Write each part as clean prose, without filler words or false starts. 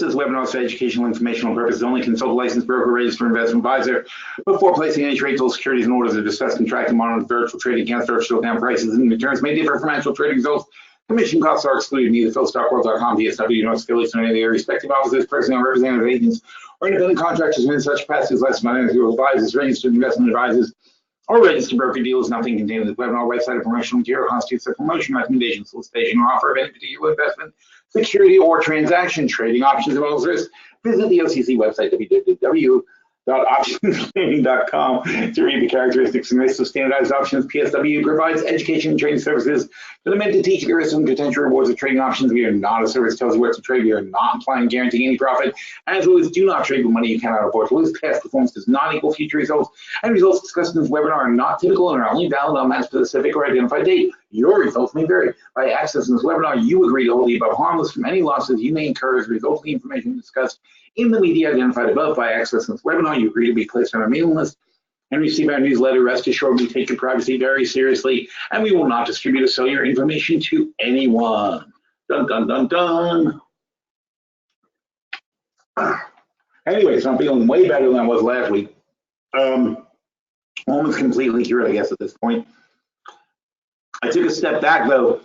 This webinar is for educational informational purposes only. Consult a licensed broker, registered investment advisor before placing any trades. All securities and orders are discussed and tracked and monitored. Virtual trading accounts, virtual account prices and returns may differ from actual trading results. Commission costs are excluded. Neither PhilStockWorld.com, DSW, nor affiliates, nor any of their respective officers, personnel, representative agents, or independent contractors in such capacities licensed by individual advisors, registered investment advisors, or registered broker dealers. Nothing contained in the webinar website or promotional material constitutes a promotion, recommendation, solicitation, or offer of any particular investment, security, or transaction. Trading options and all risks. Visit the OCC website, www.optionstrading.com, to read the characteristics and risks of standardized options. PSW provides education and trading services that are meant to teach the risks and potential rewards of trading options. We are not a service that tells you what to trade. We are not implying guaranteeing any profit. As always, do not trade with money you cannot afford to lose. Past performance does not equal future results, and results discussed in this webinar are not typical and are only valid on that specific or identified date. Your results may vary. By accessing this webinar, you agree to hold the above harmless from any losses you may incur as a result of the information discussed in the media identified above. By accessing this webinar, you agree to be placed on our mailing list and receive our newsletter. Rest assured, we take your privacy very seriously, and we will not distribute or sell your information to anyone. Dun, dun, dun, dun. Anyway, so I'm feeling way better than I was last week. Almost completely cured, I guess, at this point. I took a step back, though.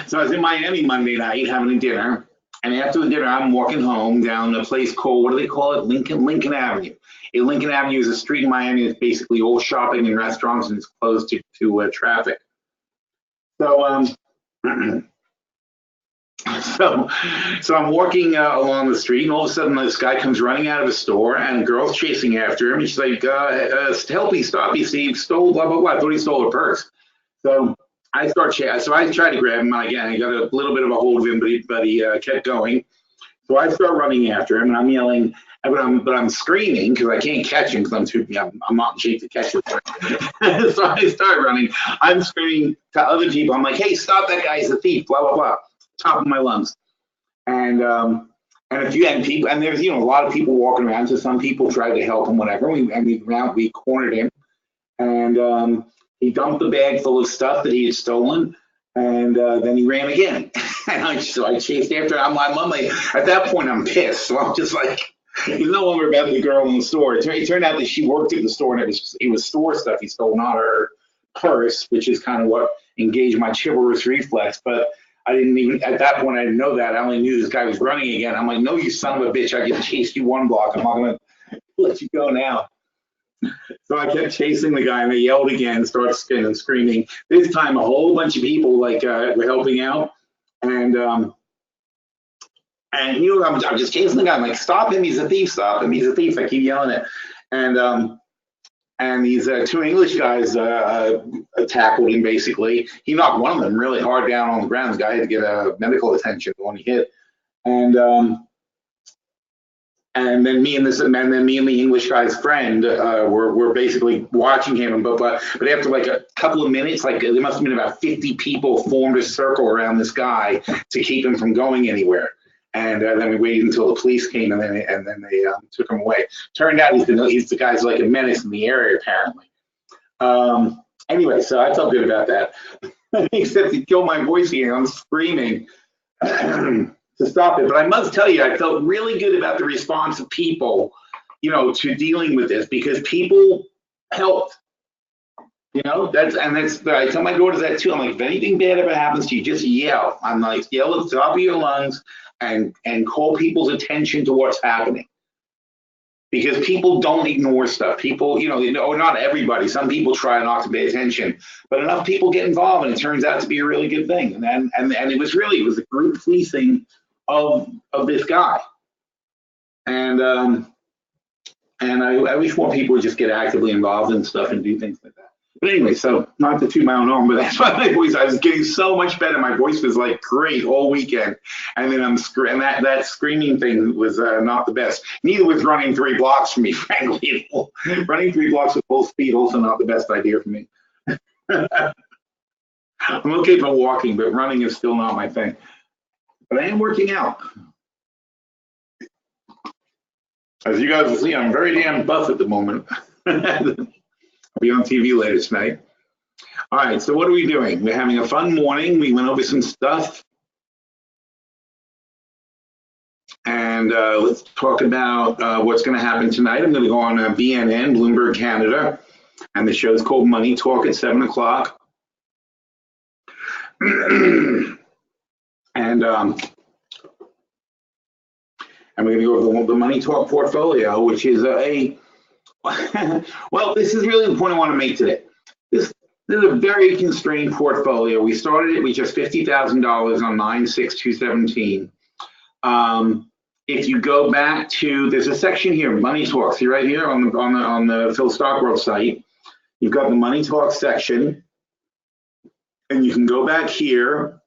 So I was in Miami Monday night having a dinner, and after the dinner, I'm walking home down a place called, what do they call it? Lincoln Avenue. Lincoln Avenue is a street in Miami that's basically all shopping and restaurants, and it's closed to traffic. So, so I'm walking along the street, and all of a sudden this guy comes running out of a store, and a girl's chasing after him. And she's like, "Help me, stop me, Steve! Stole blah blah blah." I thought he stole her purse. So I start chasing. So I tried to grab him again. I got a little bit of a hold of him, but he kept going. So I start running after him, and I'm yelling, but I'm screaming because I can't catch him because I'm not in shape to catch him. So I start running. I'm screaming to other people. I'm like, "Hey, stop that guy! He's a thief!" Blah blah blah. Top of my lungs. And if you had people, and there's a lot of people walking around. So some people tried to help him, whatever. We cornered him, and he dumped the bag full of stuff that he had stolen, and then he ran again. And so I chased after him. I'm like, at that point, I'm pissed. So I'm just like, it's no longer about the girl in the store. It turned out that she worked at the store, and it was store stuff he stole, not her purse, which is kind of what engaged my chivalrous reflex. But I didn't even, at that point, I didn't know that. I only knew this guy was running again. I'm like, "No, you son of a bitch. I can chase you one block. I'm not going to let you go now." So I kept chasing the guy, and they yelled again, started screaming. This time, a whole bunch of people were helping out, and I'm just chasing the guy. I'm like, "Stop him! He's a thief! Stop him! He's a thief!" I keep yelling it, and these two English guys tackled him. Basically, he knocked one of them really hard down on the ground. The guy had to get medical attention when he hit, and then me and the English guy's friend were basically watching him. But after like a couple of minutes, like there must have been about 50 people formed a circle around this guy to keep him from going anywhere. And then we waited until the police came, and then they took him away. Turned out he's the guy's like a menace in the area, apparently. Anyway, so I felt good about that. Except he killed my voice here. I'm screaming to stop it. But I must tell you, I felt really good about the response of people, to dealing with this, because people helped. I tell my daughters that too. I'm like, if anything bad ever happens to you, just yell. I'm like, yell at the top of your lungs and call people's attention to what's happening. Because people don't ignore stuff. People, or not everybody. Some people try not to pay attention, but enough people get involved, and it turns out to be a really good thing. And it was a group policing of this guy. And I wish more people would just get actively involved in stuff and do things like that. But anyway, so not to toot my own horn, but that's why my voice, I was getting so much better. My voice was like great all weekend. And then that screaming thing was not the best. Neither was running 3 blocks for me, frankly. Running 3 blocks with full speed, also not the best idea for me. I'm okay for walking, but running is still not my thing. But I am working out. As you guys will see, I'm very damn buff at the moment. I'll be on TV later tonight. All right, so what are we doing? We're having a fun morning. We went over some stuff. And let's talk about what's going to happen tonight. I'm going to go on BNN, Bloomberg Canada, and the show's called Money Talk at 7 o'clock. And we're going to go over the Money Talk portfolio, which is well, this is really the point I want to make today. This is a very constrained portfolio. We started it with just $50,000 on 9/6/2017. If you go back to, there's a section here, Money Talk. See right here on the Phil Stockworth site, you've got the Money Talk section, and you can go back here,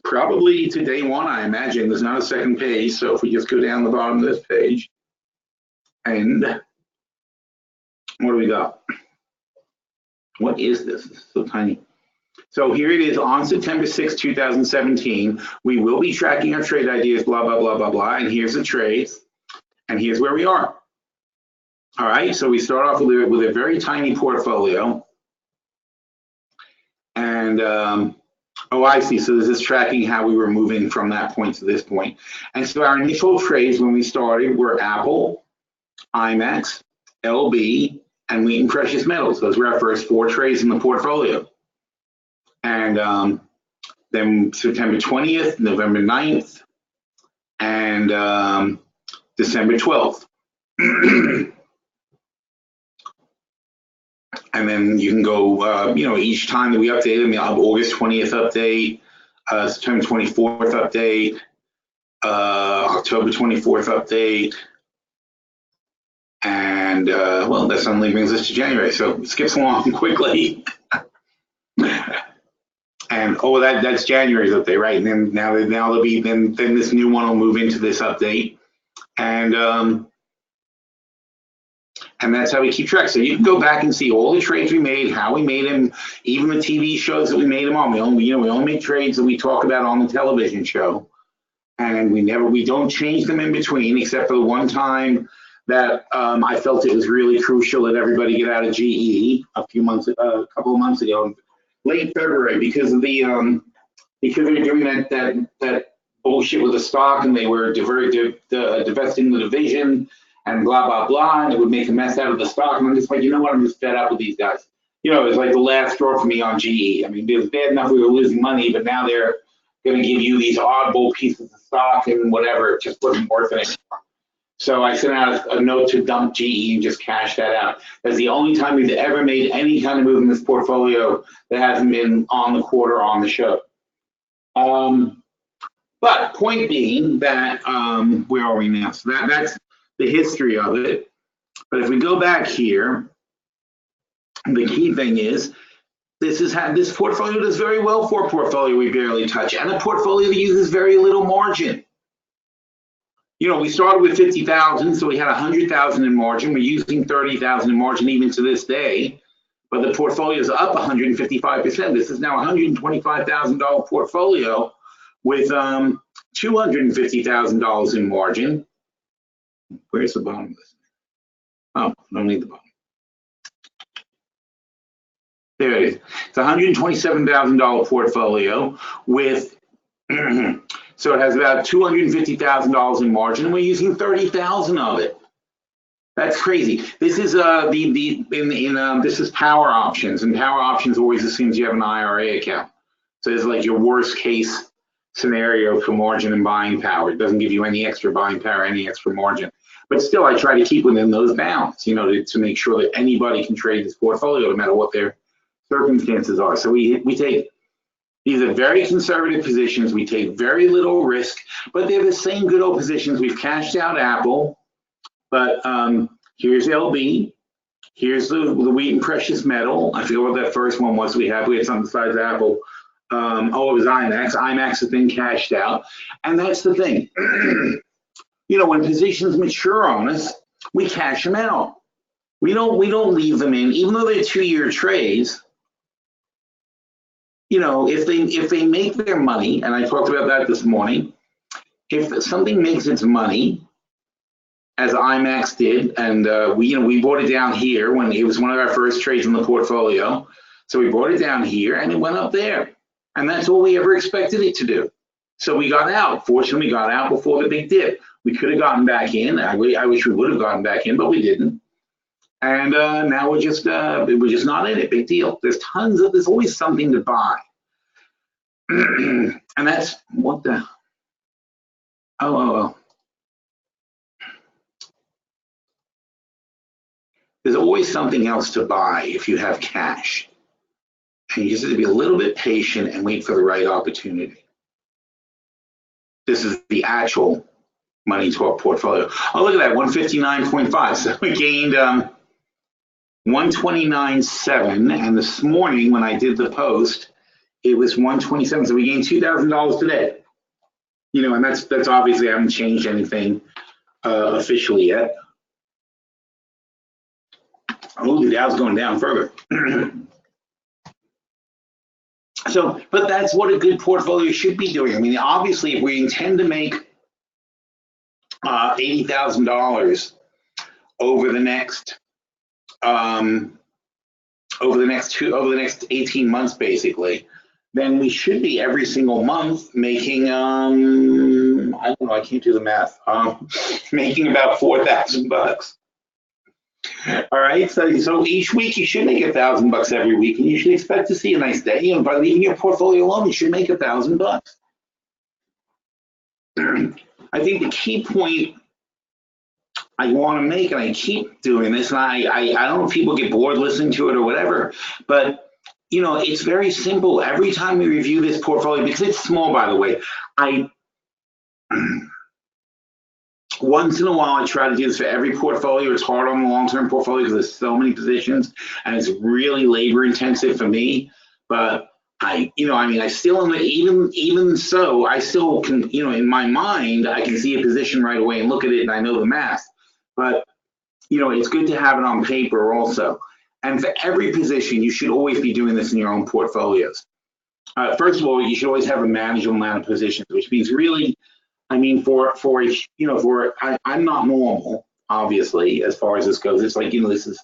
probably to day one, I imagine. There's not a second page, so if we just go down the bottom of this page, and what do we got? What is this? It's so tiny. So here it is on September 6, 2017. We will be tracking our trade ideas, blah, blah, blah, blah, blah. And here's the trades. And here's where we are. All right, so we start off with a very tiny portfolio. And, oh, I see. So this is tracking how we were moving from that point to this point. And so our initial trades when we started were Apple, IMAX, LB, and Wheaton Precious Metals. Those were our first 4 trades in the portfolio. And then September 20th, November 9th, and December 12th. And then you can go, each time that we update them, August 20th update, September 24th update, October 24th update. And, well, that suddenly brings us to January. So it skips along quickly. And oh, that's January's update, right? And then now there'll be then this new one will move into this update, and that's how we keep track. So you can go back and see all the trades we made, how we made them, even the TV shows that we made them on. We only make trades that we talk about on the television show, and we don't change them in between, except for the one time that I felt it was really crucial that everybody get out of GE a couple of months ago. Late February, because of the because they were doing that bullshit with the stock, and they were divesting the division and blah blah blah, and it would make a mess out of the stock. And I'm just like, you know what? I'm just fed up with these guys. It was like the last straw for me on GE. I mean, it was bad enough we were losing money, but now they're going to give you these oddball pieces of stock and whatever. It just wasn't worth it anymore. So I sent out a note to dump GE and just cash that out. That's the only time we've ever made any kind of move in this portfolio that hasn't been on the quarter on the show. But point being that, where are we now? So that's the history of it. But if we go back here, the key thing is, this portfolio does very well for a portfolio we barely touch, and a portfolio that uses very little margin. We started with 50,000, so we had 100,000 in margin. We're using 30,000 in margin even to this day, but the portfolio is up 155%. This is now a $125,000 portfolio with $250,000 in margin. Where's the bottom of this? Oh, I don't need the bottom. There it is. It's a $127,000 portfolio with so it has about $250,000 in margin, and we're using 30,000 of it. That's crazy. This is this is power options, and power options always assumes you have an IRA account. So it's like your worst case scenario for margin and buying power. It doesn't give you any extra buying power, any extra margin. But still, I try to keep within those bounds, to make sure that anybody can trade this portfolio, no matter what their circumstances are. So we take. These are very conservative positions. We take very little risk, but they're the same good old positions. We've cashed out Apple, but here's LB. Here's the Wheaton Precious Metal. I forget what that first one was we had. We had something besides Apple. It was IMAX. IMAX has been cashed out. And that's the thing. When positions mature on us, we cash them out. We don't leave them in, even though they're 2-year trades. If they make their money, and I talked about that this morning, if something makes its money, as IMAX did, and we bought it down here when it was one of our first trades in the portfolio. So we bought it down here, and it went up there, and that's all we ever expected it to do. So we got out. Fortunately, we got out before the big dip. We could have gotten back in. I wish we would have gotten back in, but we didn't. And now we're just not in it. Big deal. There's always something to buy. And that's what the, oh. There's always something else to buy if you have cash. And you just have to be a little bit patient and wait for the right opportunity. This is the actual money talk portfolio. Oh, look at that, 159.5. So we gained 129.7. And this morning when I did the post, it was 127. So we gained $2,000 today. You know, and that's obviously, I haven't changed anything officially yet. Oh, the Dow's going down further. So, but that's what a good portfolio should be doing. I mean, obviously, if we intend to make $80,000 over the next 18 months, basically, then we should be every single month making I don't know, I can't do the math. Making about $4,000. All right, so each week you should make $1,000 every week, and you should expect to see a nice day. You know, by leaving your portfolio alone, you should make $1,000. I think the key point I want to make, and I keep doing this, and I don't know if people get bored listening to it or whatever, but you know, it's very simple. Every time we review this portfolio, because it's small, by the way, once in a while, I try to do this for every portfolio. It's hard on the long-term portfolio because there's so many positions and it's really labor intensive for me. But I still am, even so, I still can, you know, in my mind, I can see a position right away and look at it and I know the math. But, you know, it's good to have it on paper also. And for every position, you should always be doing this in your own portfolios. First of all, you should always have a manageable amount of positions, which means really, I mean, I'm not normal, obviously, as far as this goes. It's like, you know, this is,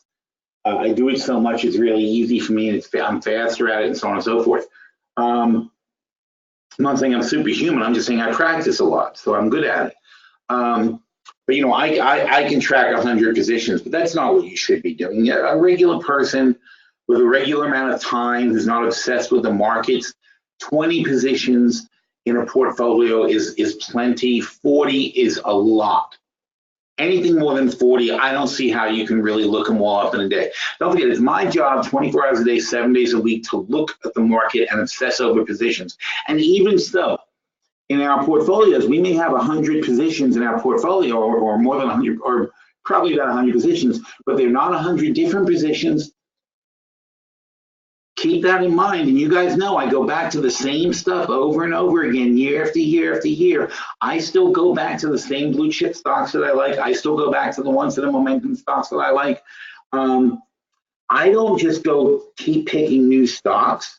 I do it so much, it's really easy for me, and I'm faster at it, and so on and so forth. I'm not saying I'm superhuman, I'm just saying I practice a lot, so I'm good at it. But, you know, I can track 100 positions, but that's not what you should be doing. A regular person with a regular amount of time who's not obsessed with the markets, 20 positions in a portfolio is plenty. 40 is a lot. Anything more than 40, I don't see how you can really look them all up in a day. Don't forget, it's my job 24 hours a day, 7 days a week to look at the market and obsess over positions. And even so, in our portfolios, we may have 100 positions in our portfolio, or more than 100, or probably about 100 positions, but they're not 100 different positions. Keep that in mind, and you guys know I go back to the same stuff over and over again, year after year after year. I still go back to the same blue chip stocks that I like. I still go back to the ones that are momentum stocks that I like. I don't just go keep picking new stocks.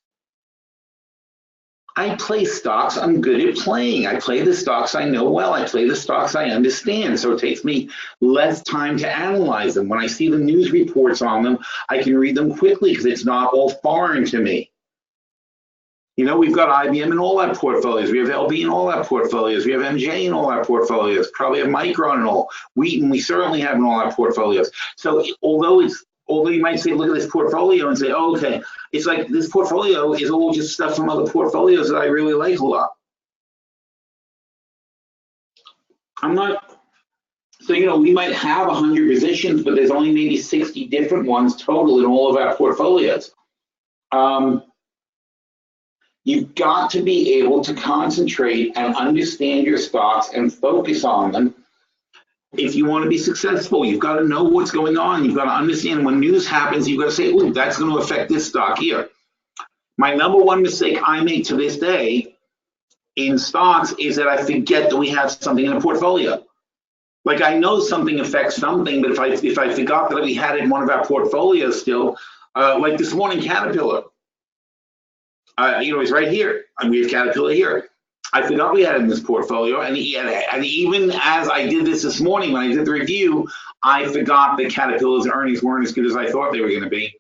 I play stocks I'm good at playing. I play the stocks I know well. I play the stocks I understand. So it takes me less time to analyze them. When I see the news reports on them, I can read them quickly because it's not all foreign to me. You know, we've got IBM in all our portfolios. We have LB in all our portfolios. We have MJ in all our portfolios. Probably have Micron and all. Wheaton, we certainly have in all our portfolios. So although you might say, look at this portfolio and say, oh, okay, it's like this portfolio is all just stuff from other portfolios that I really like a lot. So, you know, we might have 100 positions, but there's only maybe 60 different ones total in all of our portfolios. You've got to be able to concentrate and understand your stocks and focus on them. If you want to be successful, you've got to know what's going on. You've got to understand when news happens, you've got to say, ooh, that's going to affect this stock here. My number one mistake I make to this day in stocks is that I forget that we have something in a portfolio. Like I know something affects something, but if I forgot that we had it in one of our portfolios still, like this morning, Caterpillar, you know, it's right here. And we have Caterpillar here. I forgot we had it in this portfolio, and even as I did this morning when I did the review, I forgot that Caterpillar's earnings weren't as good as I thought they were going to be,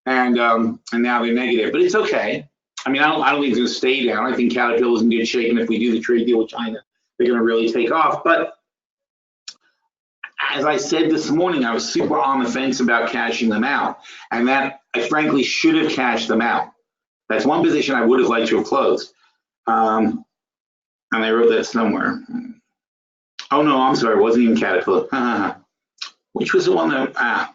and now they're negative. But it's okay. I mean, I don't think it's going to stay down. I think Caterpillar's in good shape, and if we do the trade deal with China, they're going to really take off. But as I said this morning, I was super on the fence about cashing them out, and that I frankly should have cashed them out. That's one position I would have liked to have closed. And I wrote that somewhere. Oh no, I'm sorry, it wasn't even Caterpillar. Which was the one that,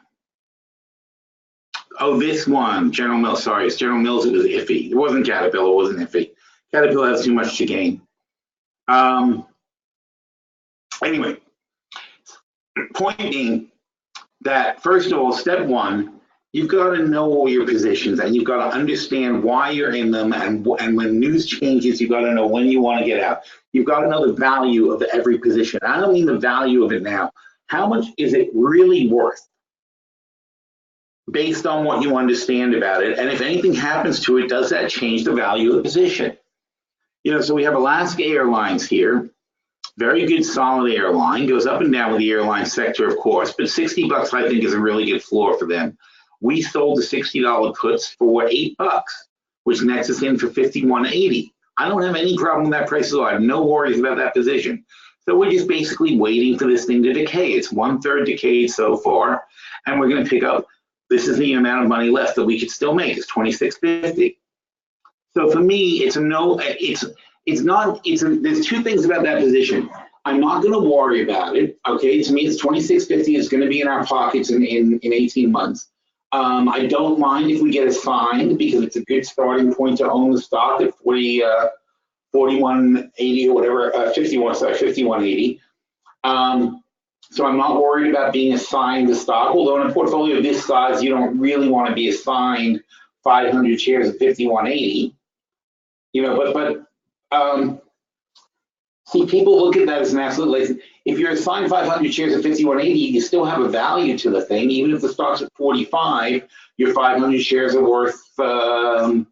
oh, this one, General Mills, sorry, it's General Mills, it was iffy. It wasn't Caterpillar, it wasn't iffy. Caterpillar has too much to gain. Anyway, point being that, first of all, step one, you've got to know all your positions and you've got to understand why you're in them, and when news changes, you've got to know when you want to get out. You've got to know the value of every position. I don't mean the value of it now. How much is it really worth based on what you understand about it? And if anything happens to it, does that change the value of the position? You know, so we have Alaska Airlines here. Very good, solid airline. Goes up and down with the airline sector, of course, but $60 I think is a really good floor for them. We sold the $60 puts for $8, which nets us in for $51.80. I don't have any problem with that price at all. I have no worries about that position. So we're just basically waiting for this thing to decay. It's 1/3 decayed so far, and we're going to pick up. This is the amount of money left that we could still make. It's $26.50. So for me, it's a no. It's not. There's two things about that position. I'm not going to worry about it. Okay, to me, it's $26.50. It's going to be in our pockets in 18 months. I don't mind if we get assigned because it's a good starting point to own the stock at 41.80 or whatever, 51.80. So I'm not worried about being assigned the stock. Although in a portfolio of this size, you don't really want to be assigned 500 shares at 51.80. You know, but see, people look at that as an absolute, like, if you're assigned 500 shares at 51.80, you still have a value to the thing. Even if the stock's at 45, your 500 shares are worth, oh,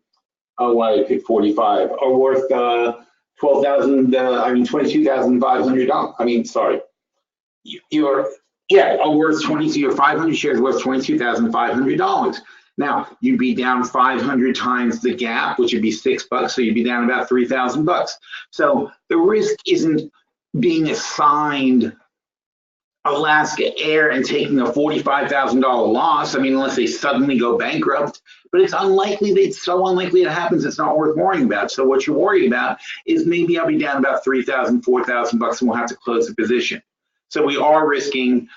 why did I pick 45? Are worth $22,500. I mean, sorry. Are worth 22, your 500 shares worth $22,500. Now, you'd be down 500 times the gap, which would be $6, so you'd be down about $3,000. So the risk isn't being assigned Alaska Air and taking a $45,000 loss. I mean, unless they suddenly go bankrupt, but it's unlikely. It's so unlikely it happens. It's not worth worrying about. So what you're worried about is maybe I'll be down about $3,000, $4,000, and we'll have to close the position. So we are risking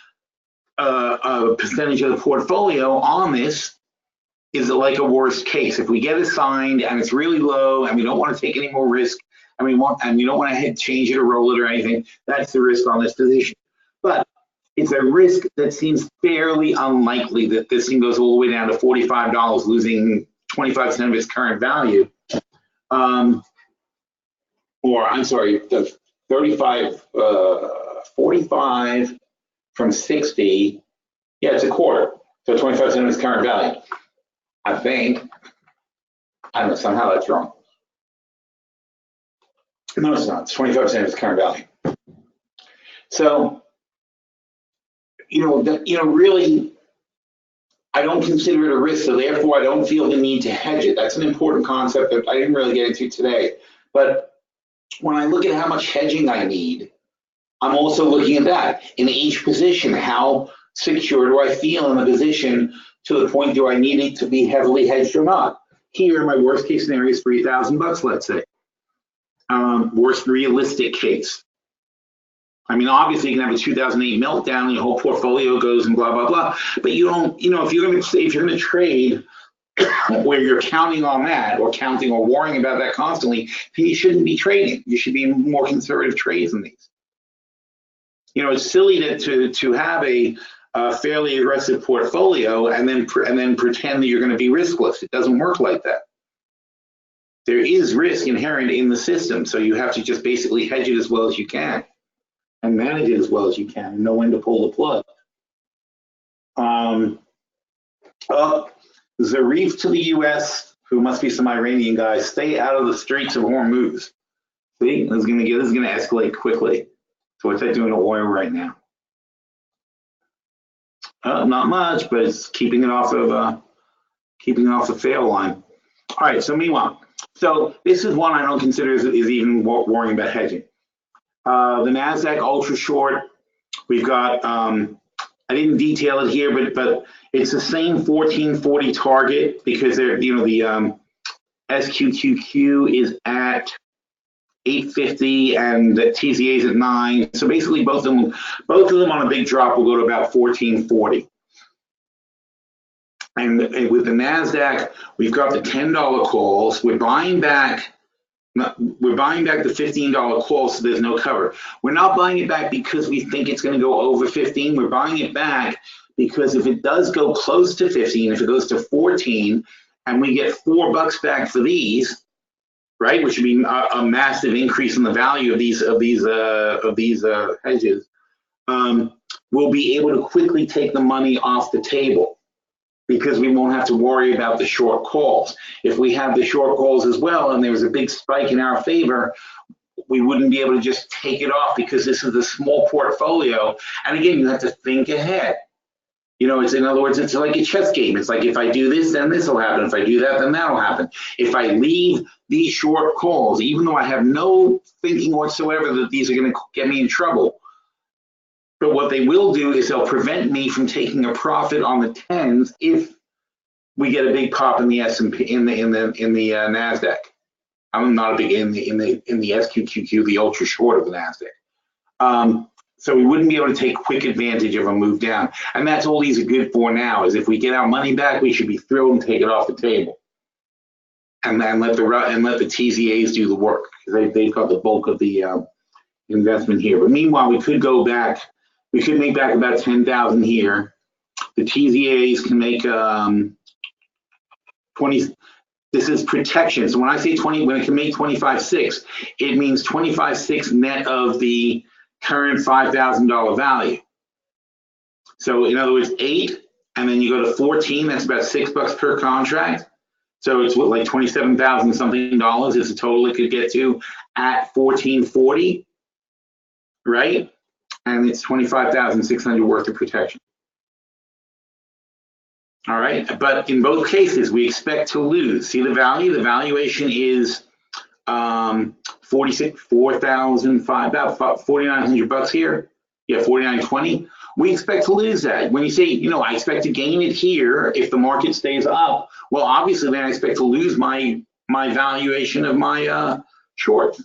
a percentage of the portfolio on this. Is it like a worst case? If we get assigned and it's really low and we don't want to take any more risk and we don't want to change it or roll it or anything, that's the risk on this position. But it's a risk that seems fairly unlikely that this thing goes all the way down to $45, losing 25% of its current value. Or I'm sorry, the 45 from 60, yeah, it's a quarter. So 25% of its current value. I think, I don't know, somehow that's wrong. No, it's not. It's 25% of its current value. So, really, I don't consider it a risk, so therefore I don't feel the need to hedge it. That's an important concept that I didn't really get into today. But when I look at how much hedging I need, I'm also looking at that. In each position, how secure do I feel in the position to the point do I need it to be heavily hedged or not? Here, my worst case scenario is $3,000, let's say. Worst realistic case. I mean, obviously you can have a 2008 meltdown and your whole portfolio goes and blah, blah, blah. But you don't, if you're going to trade where you're counting on that or worrying about that constantly, you shouldn't be trading. You should be in more conservative trades than these. It's silly to have a fairly aggressive portfolio and then pretend that you're going to be riskless. It doesn't work like that. There is risk inherent in the system, so you have to just basically hedge it as well as you can and manage it as well as you can and know when to pull the plug. Zarif to the U.S., who must be some Iranian guys, stay out of the Straits of Hormuz. See, this is going to escalate quickly. So what's that doing to oil right now? Not much, but it's keeping it off of the fail line. All right. So meanwhile, So this is one I don't consider is even worrying about hedging. The NASDAQ Ultra Short, we've got, I didn't detail it here, but it's the same 1440 target because they're, the SQQQ is at 850 and the TZA is at 9. So basically both of them on a big drop will go to about 1440. And with the NASDAQ, we've got the $10 calls. We're buying back the $15 calls, so there's no cover. We're not buying it back because we think it's going to go over 15. We're buying it back because if it does go close to 15, if it goes to 14, and we get $4 back for these, right, which would be a massive increase in the value of these hedges, we'll be able to quickly take the money off the table because we won't have to worry about the short calls. If we have the short calls as well and there was a big spike in our favor, we wouldn't be able to just take it off because this is a small portfolio. And again, you have to think ahead. It's, in other words, it's like a chess game. It's like, if I do this, then this will happen. If I do that, then that'll happen. If I leave these short calls, even though I have no thinking whatsoever that these are going to get me in trouble, but what they will do is they'll prevent me from taking a profit on the 10s if we get a big pop in the S&P in the Nasdaq. I'm not a big in the SQQQ, the ultra short of the Nasdaq. So we wouldn't be able to take quick advantage of a move down, and that's all these are good for now. Is if we get our money back, we should be thrilled and take it off the table, and then let the TZAs do the work because they've got the bulk of the investment here. But meanwhile, we could go back. We could make back about 10,000 here. The TZAs can make 20. This is protection. So when I say 20, when it can make 25.6, it means 25.6 net of the current $5,000 value. So in other words, 8, and then you go to 14. That's about $6 per contract. So it's what, like 27,000 something dollars is the total it could get to at 1440, right? And it's 25,600 worth of protection. All right, but in both cases, we expect to lose. See the value? The valuation is 4,005, about $4,900 here. Yeah, 4,920. We expect to lose that. When you say, I expect to gain it here if the market stays up, well, obviously then I expect to lose my valuation of my short.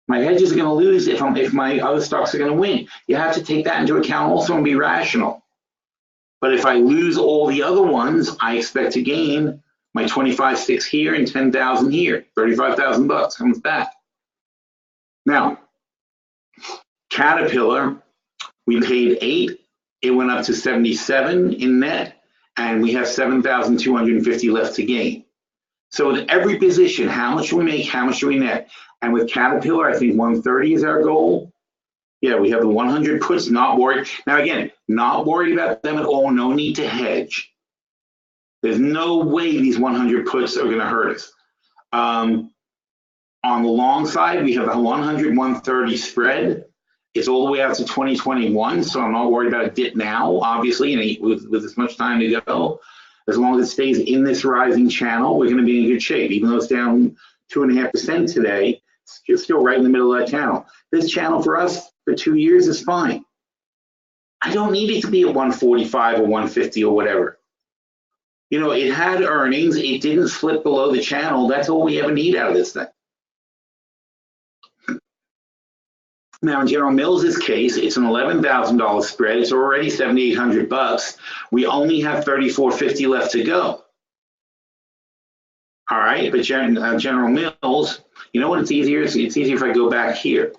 My hedges are going to lose if my other stocks are going to win. You have to take that into account also and be rational. But if I lose all the other ones, I expect to gain my 25.6 here and 10,000 here. $35,000 comes back. Now, Caterpillar, we paid 8. It went up to 77 in net, and we have 7,250 left to gain. So with every position, how much do we make? How much do we net? And with Caterpillar, I think 130 is our goal. Yeah, we have the 100 puts, not worried. Now again, not worried about them at all. No need to hedge. There's no way these 100 puts are going to hurt us. On the long side, we have a 100-130 spread. It's all the way out to 2021, so I'm not worried about a dip now, obviously, and with this much time to go. As long as it stays in this rising channel, we're going to be in good shape. Even though it's down 2.5% today, it's still right in the middle of that channel. This channel for us for 2 years is fine. I don't need it to be at 145 or 150 or whatever. It had earnings. It didn't slip below the channel. That's all we ever need out of this thing. Now, in General Mills' case, it's an $11,000 spread. It's already $7,800. We only have $3,450 left to go. All right, but General Mills, you know what? It's easier. It's easier if I go back here.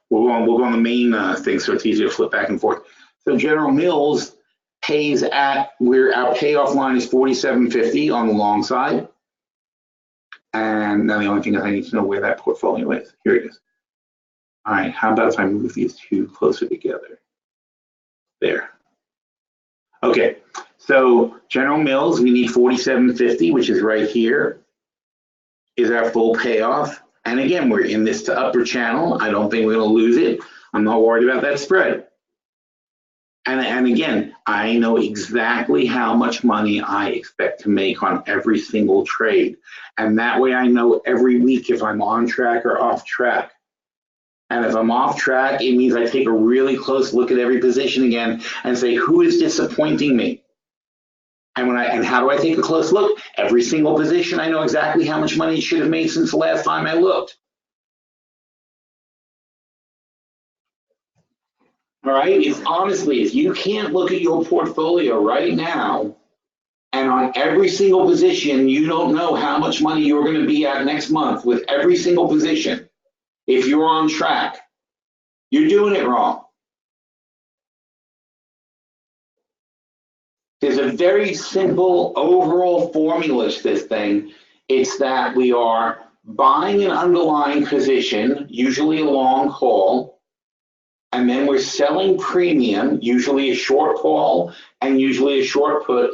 We'll go on the main thing, so it's easier to flip back and forth. So General Mills pays at where our payoff line is 47.50 on the long side, and now the only thing is I need to know where that portfolio is. Here it is. All right, how about if I move these two closer together? There. Okay, so General Mills, we need 47.50, which is right here, is our full payoff. And again, we're in this upper channel. I don't think we're going to lose it. I'm not worried about that spread. And again, I know exactly how much money I expect to make on every single trade. And that way I know every week if I'm on track or off track. And if I'm off track, it means I take a really close look at every position again and say, who is disappointing me? And how do I take a close look? Every single position, I know exactly how much money it should have made since the last time I looked. All right, honestly, if you can't look at your portfolio right now, and on every single position, you don't know how much money you're going to be at next month with every single position, if you're on track, you're doing it wrong. There's a very simple overall formula to this thing. It's that we are buying an underlying position, usually a long call, and then we're selling premium, usually a short call and usually a short put,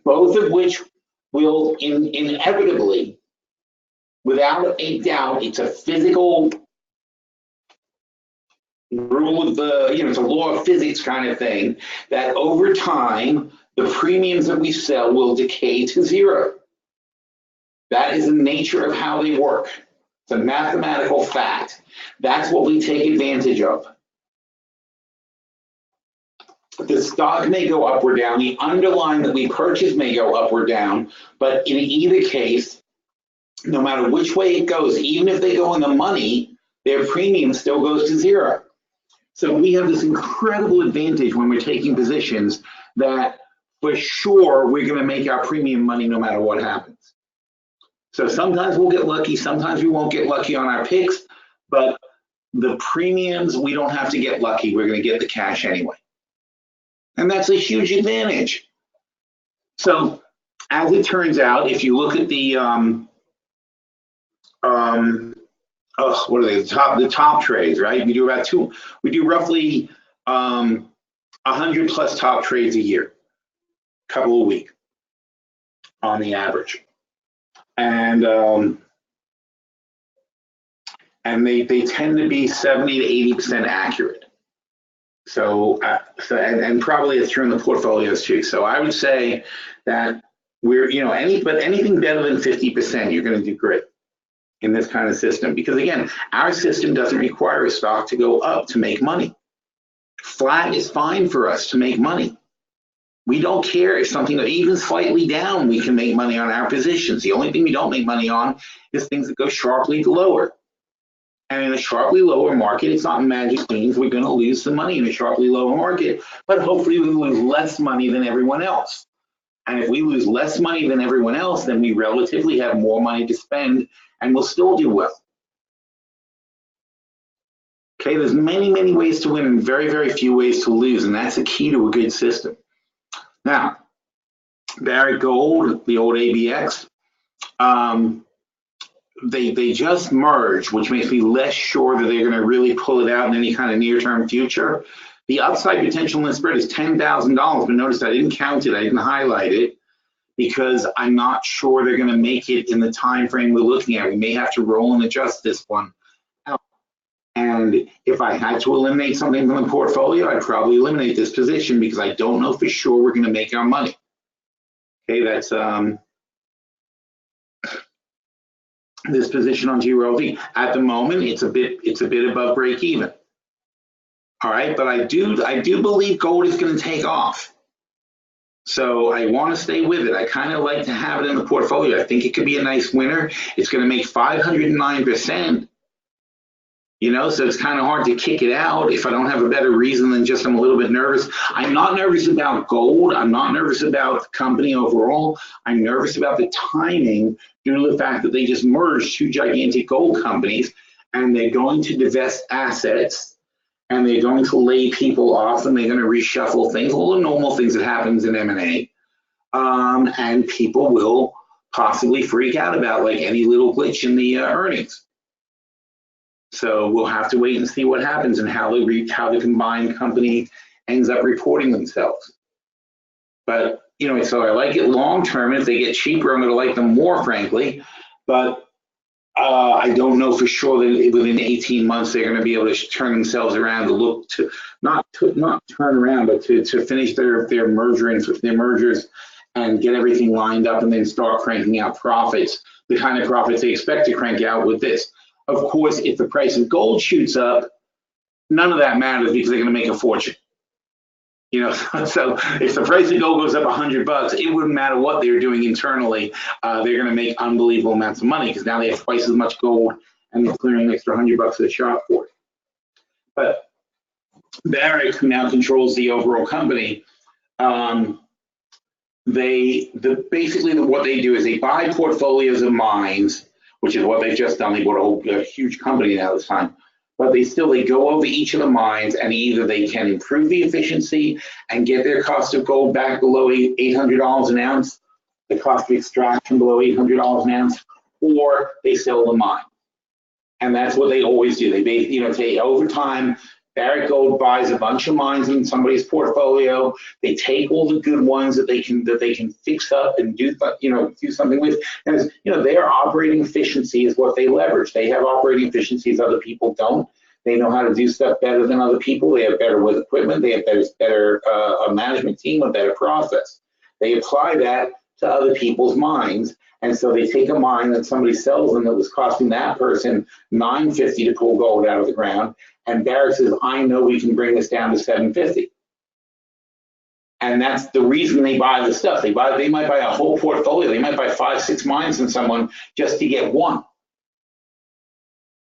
both of which will inevitably, without a doubt, it's a physical rule of the, it's a law of physics kind of thing, that over time, the premiums that we sell will decay to zero. That is the nature of how they work. It's a mathematical fact. That's what we take advantage of. The stock may go up or down, the underlying that we purchase may go up or down, but in either case, no matter which way it goes, even if they go in the money, their premium still goes to zero. So we have this incredible advantage when we're taking positions that for sure we're going to make our premium money no matter what happens. So sometimes we'll get lucky, sometimes we won't get lucky on our picks, but the premiums, we don't have to get lucky. We're going to get the cash anyway. And that's a huge advantage. So as it turns out, if you look at the what are they? The top trades, right? We do roughly 100 plus top trades a year, couple a week on the average, and they tend to be 70 to 80% accurate. So and probably it's true in the portfolios too. So I would say that we're anything better than 50%, you're going to do great in this kind of system, because again, our system doesn't require a stock to go up to make money. Flat is fine for us to make money. We don't care if something even slightly down, we can make money on our positions. The only thing we don't make money on is things that go sharply lower. And in a sharply lower market, it's not magic means we're going to lose some money in a sharply lower market, but hopefully we lose less money than everyone else. And if we lose less money than everyone else, then we relatively have more money to spend and we'll still do well. Okay, there's many, many ways to win and very, very few ways to lose, and that's the key to a good system. Now, Barrick Gold, the old ABX, they just merged, which makes me less sure that they're going to really pull it out in any kind of near-term future. The upside potential in the spread is $10,000, but notice I didn't count it, I didn't highlight it, because I'm not sure they're going to make it in the time frame we're looking at. We may have to roll and adjust this one out. And if I had to eliminate something from the portfolio, I'd probably eliminate this position because I don't know for sure we're going to make our money. Okay, that's this position on GRLV. At the moment, it's a bit above break even. All right, but I do believe gold is going to take off. So I want to stay with it. I kind of like to have it in the portfolio. I think it could be a nice winner. It's going to make 509%. So it's kind of hard to kick it out if I don't have a better reason than just I'm a little bit nervous. I'm not nervous about gold. I'm not nervous about the company overall. I'm nervous about the timing due to the fact that they just merged two gigantic gold companies and they're going to divest assets and they're going to lay people off and they're going to reshuffle things, all the normal things that happens in M&A. And people will possibly freak out about like any little glitch in the earnings. So we'll have to wait and see what happens and how the combined company ends up reporting themselves. But, so I like it long term. If they get cheaper, I'm going to like them more, frankly. But I don't know for sure that within 18 months they're going to be able to turn themselves around to look to not turn around, but to finish their mergers and get everything lined up and then start cranking out profits, the kind of profits they expect to crank out with this. Of course, if the price of gold shoots up, none of that matters because they're going to make a fortune. So if the price of gold goes up $100, it wouldn't matter what they're doing internally. They're going to make unbelievable amounts of money because now they have twice as much gold and they're clearing an extra $100 a shop for it. But Barrick, who now controls the overall company, basically what they do is they buy portfolios of mines, which is what they've just done. They bought a huge company now this time. But they go over each of the mines and either they can improve the efficiency and get their cost of gold back below $800 an ounce, the cost of extraction below $800 an ounce, or they sell the mine. And that's what they always do. They say over time, Barrick Gold buys a bunch of mines in somebody's portfolio. They take all the good ones that they can fix up and do something with. And their operating efficiency is what they leverage. They have operating efficiencies other people don't. They know how to do stuff better than other people. They have better with equipment. They have better a management team, a better process. They apply that to other people's mines. And so they take a mine that somebody sells them that was costing that person $950 to pull gold out of the ground. And Barrick says, I know we can bring this down to $750. And that's the reason they buy the stuff. They might buy a whole portfolio. They might buy 5, 6 mines from someone just to get one.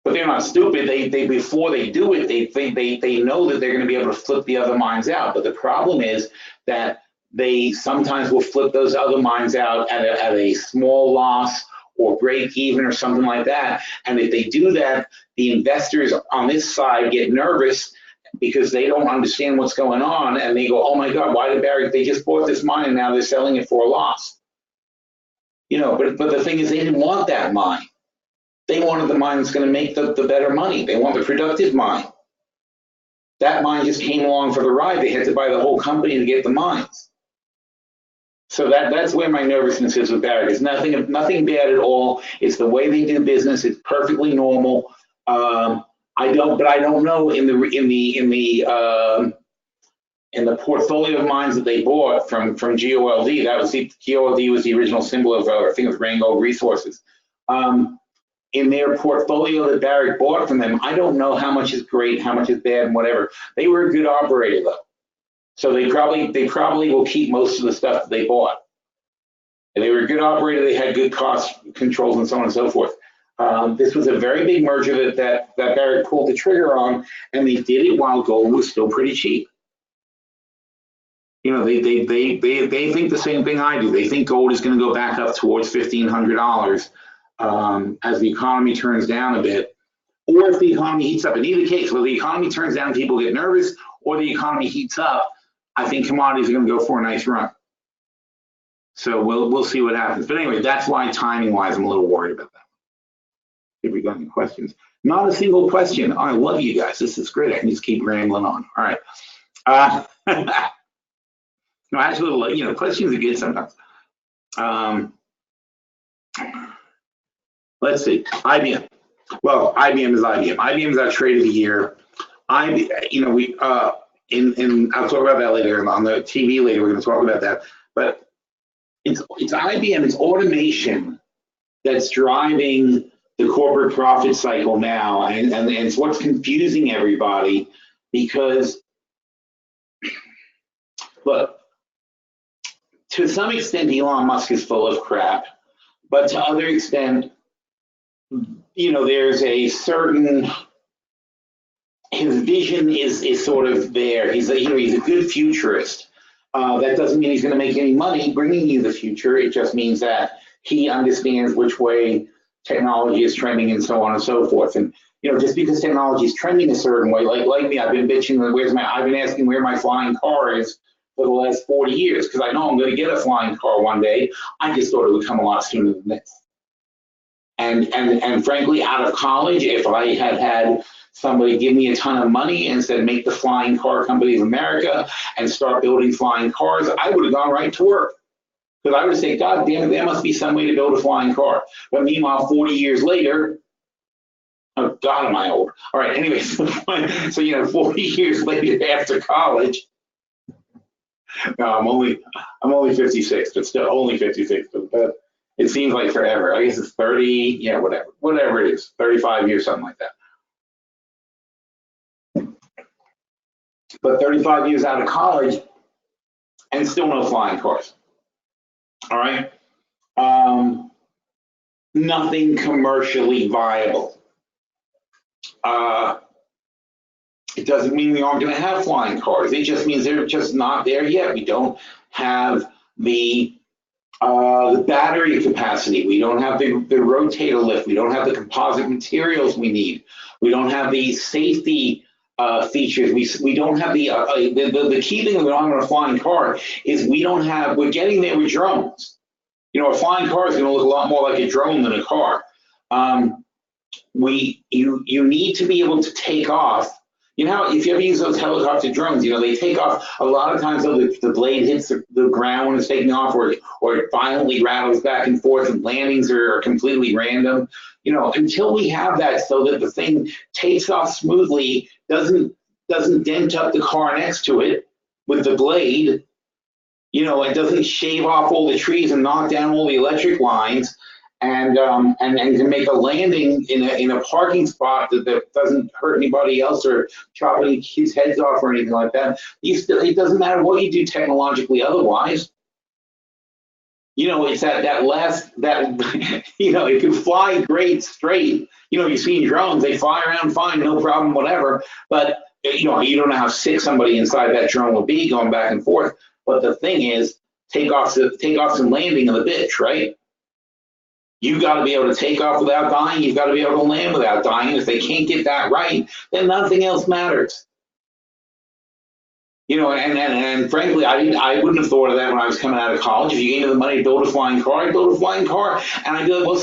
But they're not stupid. Before they do it, they know that they're going to be able to flip the other mines out. But the problem is that they sometimes will flip those other mines out at a small loss or break even or something like that. And if they do that, the investors on this side get nervous because they don't understand what's going on. And they go, oh my God, why did Barrick, they just bought this mine and now they're selling it for a loss. But the thing is, they didn't want that mine. They wanted the mine that's going to make the better money. They want the productive mine. That mine just came along for the ride. They had to buy the whole company to get the mines. So that's where my nervousness is with Barrick. It's nothing bad at all. It's the way they do business. It's perfectly normal. I don't know in the portfolio of mines that they bought from GOLD. GOLD was the original symbol of I think it was Randgold Resources. In their portfolio that Barrick bought from them, I don't know how much is great, how much is bad, and whatever. They were a good operator though. So they probably will keep most of the stuff that they bought. And they were a good operator. They had good cost controls and so on and so forth. This was a very big merger that Barrick pulled the trigger on, and they did it while gold was still pretty cheap. They think the same thing I do. They think gold is going to go back up towards $1,500 as the economy turns down a bit, or if the economy heats up. In either case, whether the economy turns down, people get nervous, or the economy heats up, I think commodities are going to go for a nice run. So we'll see what happens. But anyway, that's why timing-wise, I'm a little worried about that. If we got any questions? Not a single question. I love you guys. This is great. I can just keep rambling on. All right. No, actually, questions are good sometimes. Let's see. IBM. Well, IBM is IBM. IBM is our trade of the year. I'll talk about that later on the TV later. We're going to talk about that. But it's IBM, it's automation that's driving the corporate profit cycle now, and it's what's confusing everybody because, look, to some extent, Elon Musk is full of crap, but to other extent, there's a certain, his vision is sort of there. He's a good futurist. That doesn't mean he's going to make any money bringing you the future. It just means that he understands which way technology is trending and so on and so forth. And just because technology is trending a certain way, like me, I've been bitching. I've been asking where my flying car is for the last 40 years because I know I'm going to get a flying car one day. I just thought it would come a lot sooner than this. And frankly, out of college, if I had somebody give me a ton of money and said, make the flying car company of America and start building flying cars, I would have gone right to work. Because I would say, God damn it, there must be some way to build a flying car. But meanwhile, 40 years later, oh God, am I old? All right, anyway, so 40 years later after college, no, I'm only 56, but still only 56. But it seems like forever. I guess it's 30, yeah, whatever it is, 35 years, something like that. But 35 years out of college and still no flying cars. All right, nothing commercially viable. It doesn't mean we aren't going to have flying cars. It just means they're just not there yet. We don't have the battery capacity. We don't have the rotator lift. We don't have the composite materials we need. We don't have the safety features. We don't have the key thing that we don't have on a flying car is we're getting there with drones. A flying car is going to look a lot more like a drone than a car. You need to be able to take off. If you ever use those helicopter drones, they take off. A lot of times, the blade hits the ground when it's taking off, or it violently rattles back and forth, and landings are completely random. Until we have that, so that the thing takes off smoothly, doesn't dent up the car next to it with the blade. It doesn't shave off all the trees and knock down all the electric lines. And can make a landing in a parking spot that doesn't hurt anybody else or chop any kids' heads off or anything like that. It doesn't matter what you do technologically otherwise. It's it can fly great straight. You've seen drones, they fly around fine, no problem, whatever. But you don't know how sick somebody inside that drone will be going back and forth. But the thing is, takeoffs and landing of the bitch, right? You've got to be able to take off without dying. You've got to be able to land without dying. If they can't get that right, then nothing else matters. And frankly, I wouldn't have thought of that when I was coming out of college. If you gave me the money to build a flying car, I'd build a flying car. And I'd be like, well,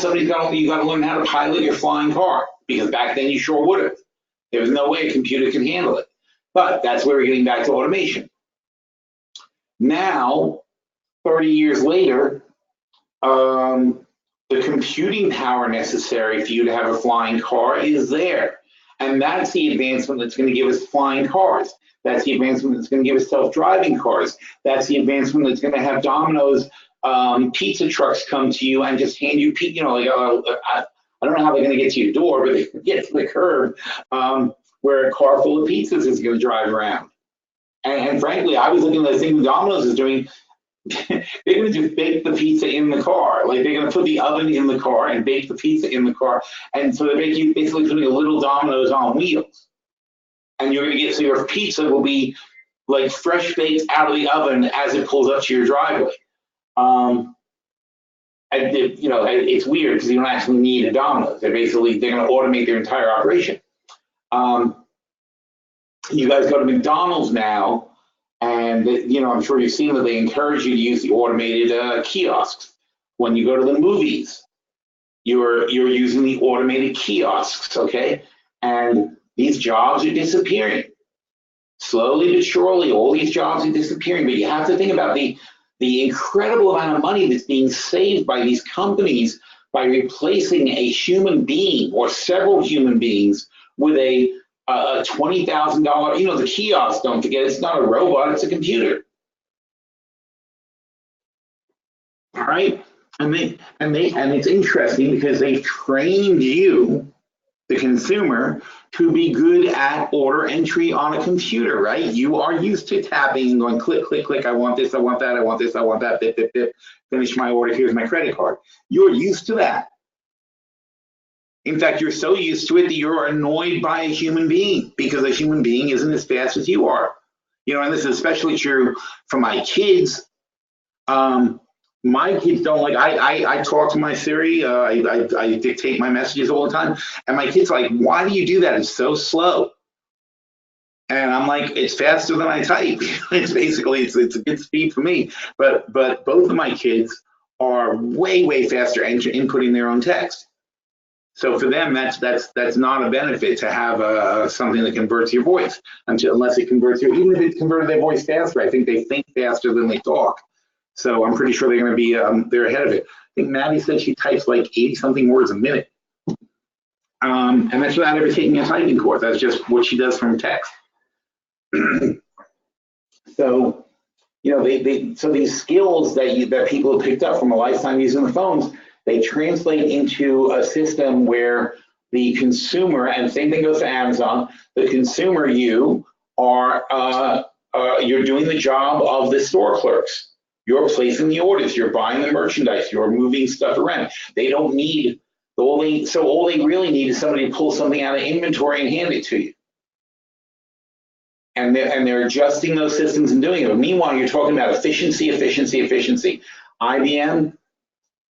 you got to learn how to pilot your flying car, because back then you sure would have. There was no way a computer could handle it. But that's where we're getting back to automation. Now, 30 years later, the computing power necessary for you to have a flying car is there. And that's the advancement that's going to give us flying cars. That's the advancement that's going to give us self-driving cars. That's the advancement that's going to have Domino's pizza trucks come to you and just hand you pizza. I don't know how they're going to get to your door, but they can get to the curb where a car full of pizzas is going to drive around. And frankly, I was looking at the thing Domino's is doing. They're going to just bake the pizza in the car. Like, they're going to put the oven in the car and bake the pizza in the car. And so they're basically putting a little Domino's on wheels. And you're going to so your pizza will be like fresh baked out of the oven as it pulls up to your driveway. It's weird because you don't actually need a Domino's. They're going to automate their entire operation. You guys go to McDonald's now, and I'm sure you've seen that they encourage you to use the automated kiosks. When you go to the movies, you're using the automated kiosks, okay? And these jobs are disappearing. Slowly but surely, all these jobs are disappearing. But you have to think about the incredible amount of money that's being saved by these companies by replacing a human being or several human beings with a $20,000, the kiosk, don't forget, it's not a robot, it's a computer. All right, and it's interesting because they've trained you, the consumer, to be good at order entry on a computer, right? You are used to tapping and going click, click, click, I want this, I want that, I want this, I want that, bip, bip, bip, finish my order, here's my credit card. You're used to that. In fact, you're so used to it that you're annoyed by a human being because a human being isn't as fast as you are. And this is especially true for my kids. My kids don't like, I talk to my Siri, I dictate my messages all the time, and my kids are like, why do you do that? It's so slow. And I'm like, it's faster than I type. It's a good speed for me. But both of my kids are way, way faster inputting their own text. So for them, that's not a benefit to have something that converts your voice, unless it converts even if it converted their voice faster. I think they think faster than they talk. So I'm pretty sure they're going to be, they're ahead of it. I think Maddie said she types like 80 something words a minute. And that's without ever taking a typing course. That's just what she does from text. So, you know, so these skills that people have picked up from a lifetime using the phones, they translate into a system where the consumer, and same thing goes to Amazon, the consumer, you are, you're doing the job of the store clerks. You're placing the orders, you're buying the merchandise, you're moving stuff around. They don't need, all they really need is somebody to pull something out of inventory and hand it to you. And they're adjusting those systems and doing it. But meanwhile, you're talking about efficiency, efficiency, efficiency. IBM,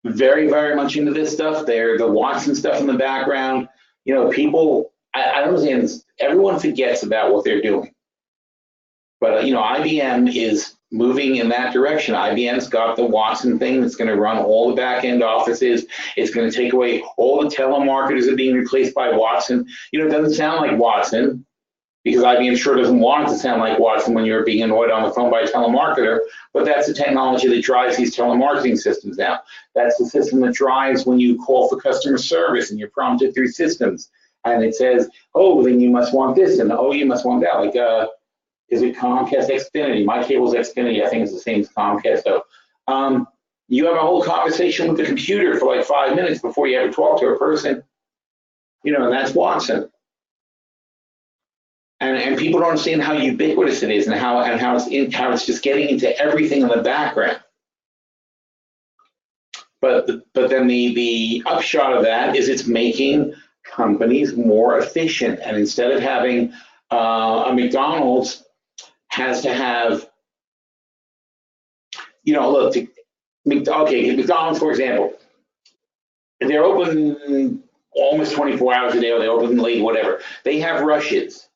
very, very much into this stuff. They're the Watson stuff in the background. You know, people, I don't understand, everyone forgets about what they're doing. But, you know, IBM is moving in that direction. IBM's got the Watson thing that's going to run all the back-end offices. It's going to take away all the telemarketers are being replaced by Watson. You know, it doesn't sound like Watson, because IBM sure doesn't want it to sound like Watson when you're being annoyed on the phone by a telemarketer, but that's the technology that drives these telemarketing systems now. That's the system that drives when you call for customer service and you're prompted through systems. And it says, oh, then you must want this, and oh, you must want that. Like, is it Comcast Xfinity? My cable's Xfinity, I think it's the same as Comcast. So you have a whole conversation with the computer for like 5 minutes before you ever talk to a person. You know, and that's Watson. And people don't understand how ubiquitous it is and how it's just getting into everything in the background. But then the upshot of that is it's making companies more efficient. And instead of having a McDonald's has to have, you know, look, okay, McDonald's, for example, they're open almost 24 hours a day, or they're open late, whatever. They have rushes.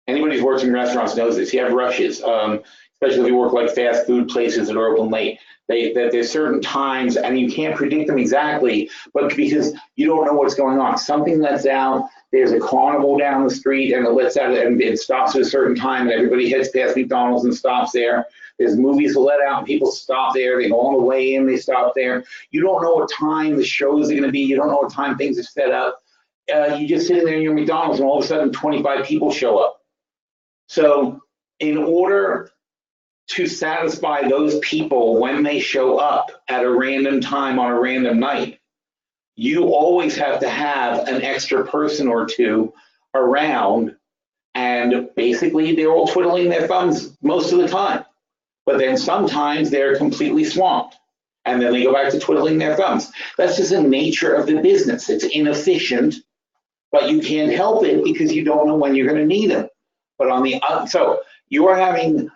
Anybody who's worked in restaurants knows this. You have rushes, especially if you work like fast food places that are open late. There's certain times, and you can't predict them exactly, but because you don't know what's going on. Something lets out. There's a carnival down the street, and it lets out, and it stops at a certain time, and everybody heads past McDonald's and stops there. There's movies that let out, and people stop there. They go on the way in, they stop there. You don't know what time the shows are going to be. You don't know what time things are set up. You just sit in there in your McDonald's, and all of a sudden, 25 people show up. So in order to satisfy those people when they show up at a random time on a random night, you always have to have an extra person or two around, and basically they're all twiddling their thumbs most of the time. But then sometimes they're completely swamped, and then they go back to twiddling their thumbs. That's just the nature of the business. It's inefficient, but you can't help it because you don't know when you're going to need them. But on the so you are having,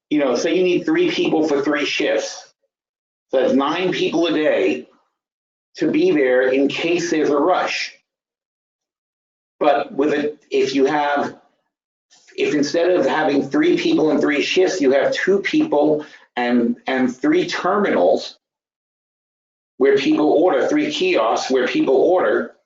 you know, say you need 3 people for 3 shifts. So that's 9 people a day to be there in case there's a rush. But with it, if instead of having 3 people in 3 shifts, you have 2 people and 3 terminals where people order, 3 kiosks where people order.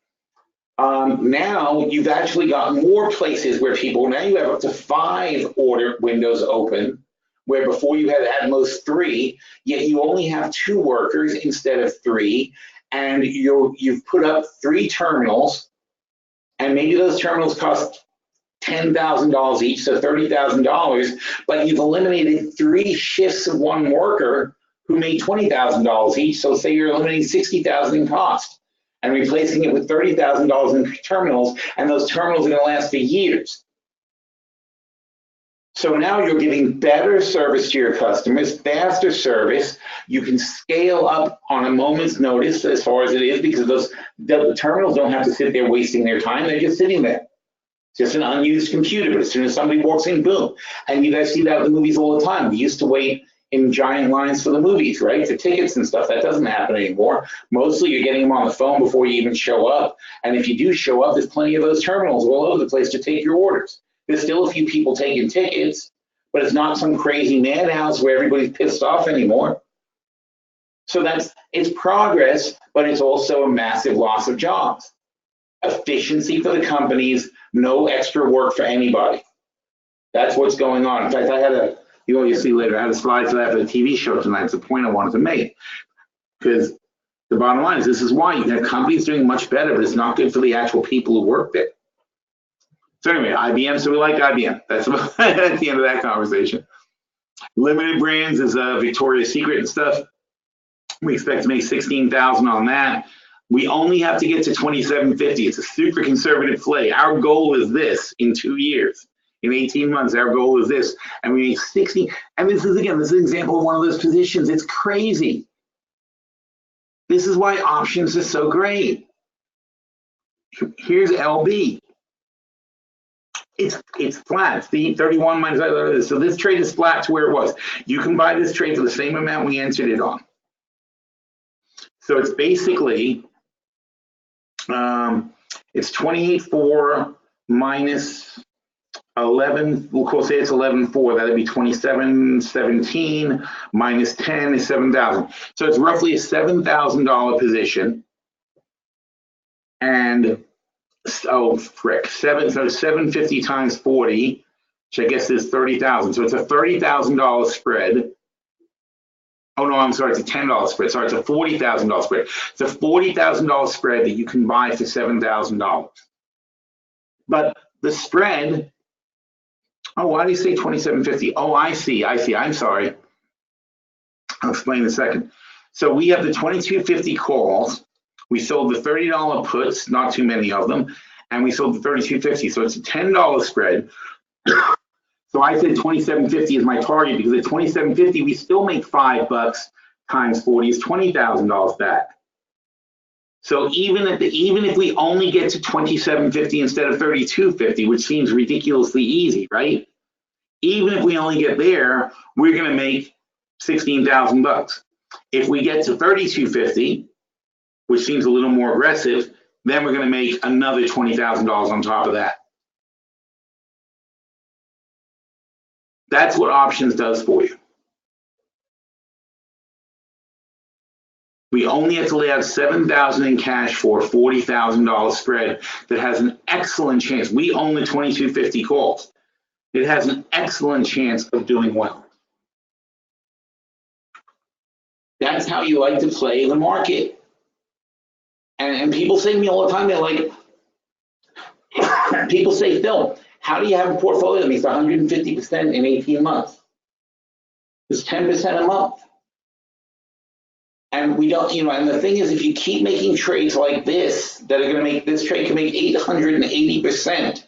Now you've actually got more places where people, now you have up to 5 order windows open, where before you had at most 3, yet you only have 2 workers instead of 3, and you've put up 3 terminals, and maybe those terminals cost $10,000 each, so $30,000, but you've eliminated 3 shifts of 1 worker who made $20,000 each, so say you're eliminating $60,000 in cost, and replacing it with $30,000 in terminals, and those terminals are going to last for years. So now you're giving better service to your customers, faster service. You can scale up on a moment's notice as far as it is, because the terminals don't have to sit there wasting their time. They're just sitting there. It's just an unused computer, but as soon as somebody walks in, boom. And you guys see that in the movies all the time. We used to wait in giant lines for the movies, right? For tickets and stuff. That doesn't happen anymore. Mostly you're getting them on the phone before you even show up. And if you do show up, there's plenty of those terminals all over the place to take your orders. There's still a few people taking tickets, but it's not some crazy madhouse where everybody's pissed off anymore. So it's progress, but it's also a massive loss of jobs. Efficiency for the companies, no extra work for anybody. That's what's going on. In fact, I had You'll see later. I had a slide for that for the TV show tonight. It's the point I wanted to make. Because the bottom line is this is why you can have companies doing much better, but it's not good for the actual people who work there. So anyway, IBM, so we like IBM. That's at the end of that conversation. Limited Brands is Victoria's Secret and stuff. We expect to make 16,000 on that. We only have to get to 2750. It's a super conservative play. Our goal is this in 2 years. In 18 months, our goal is this. And we make 60. And this is, again, this is an example of one of those positions. It's crazy. This is why options are so great. Here's LB. It's flat. It's the 31 minus, so this trade is flat to where it was. You can buy this trade for the same amount we entered it on. So it's basically, it's 28.4 minus 11, we'll say it's 11.4, that'd be 27.17 minus 10 is 7,000. So it's roughly a $7,000 position. And oh frick, so 750 times 40, which I guess is 30,000. So it's a $30,000 spread. Oh no, I'm sorry, it's a $10 spread. Sorry, it's a $40,000 spread. It's a $40,000 spread that you can buy for $7,000. But the spread, oh, why do you say 2750? Oh, I see, I'm sorry. I'll explain in a second. So we have the 2250 calls. We sold the $30 puts, not too many of them, and we sold the 3250. So it's a $10 spread. So I said 2750 is my target because at 2750 we still make $5 times 40 is $20,000 back. So even if we only get to 2750 instead of 3250, which seems ridiculously easy, right? Even if we only get there, we're going to make $16,000. If we get to 3250, which seems a little more aggressive, then we're going to make another $20,000 on top of that. That's what options does for you. We only have to lay out $7,000 in cash for a $40,000 spread that has an excellent chance. We own the 2250 calls. It has an excellent chance of doing well. That's how you like to play the market. And people say to me all the time, they're like, people say, Phil, how do you have a portfolio that makes 150% in 18 months? It's 10% a month. And we don't, and the thing is, if you keep making trades like this, that are going to make, this trade can make 880%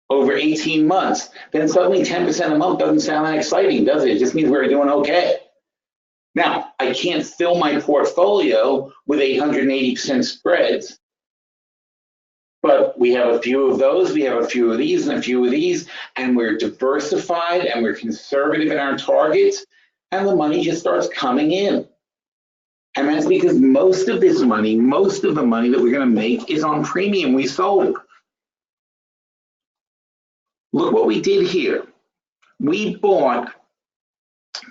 over 18 months, then suddenly 10% a month doesn't sound that exciting, does it? It just means we're doing okay. Now, I can't fill my portfolio with 880% spreads, but we have a few of those, we have a few of these and a few of these, and we're diversified and we're conservative in our targets, and the money just starts coming in. And that's because most of the money that we're going to make is on premium we sold. Look what we did here. We bought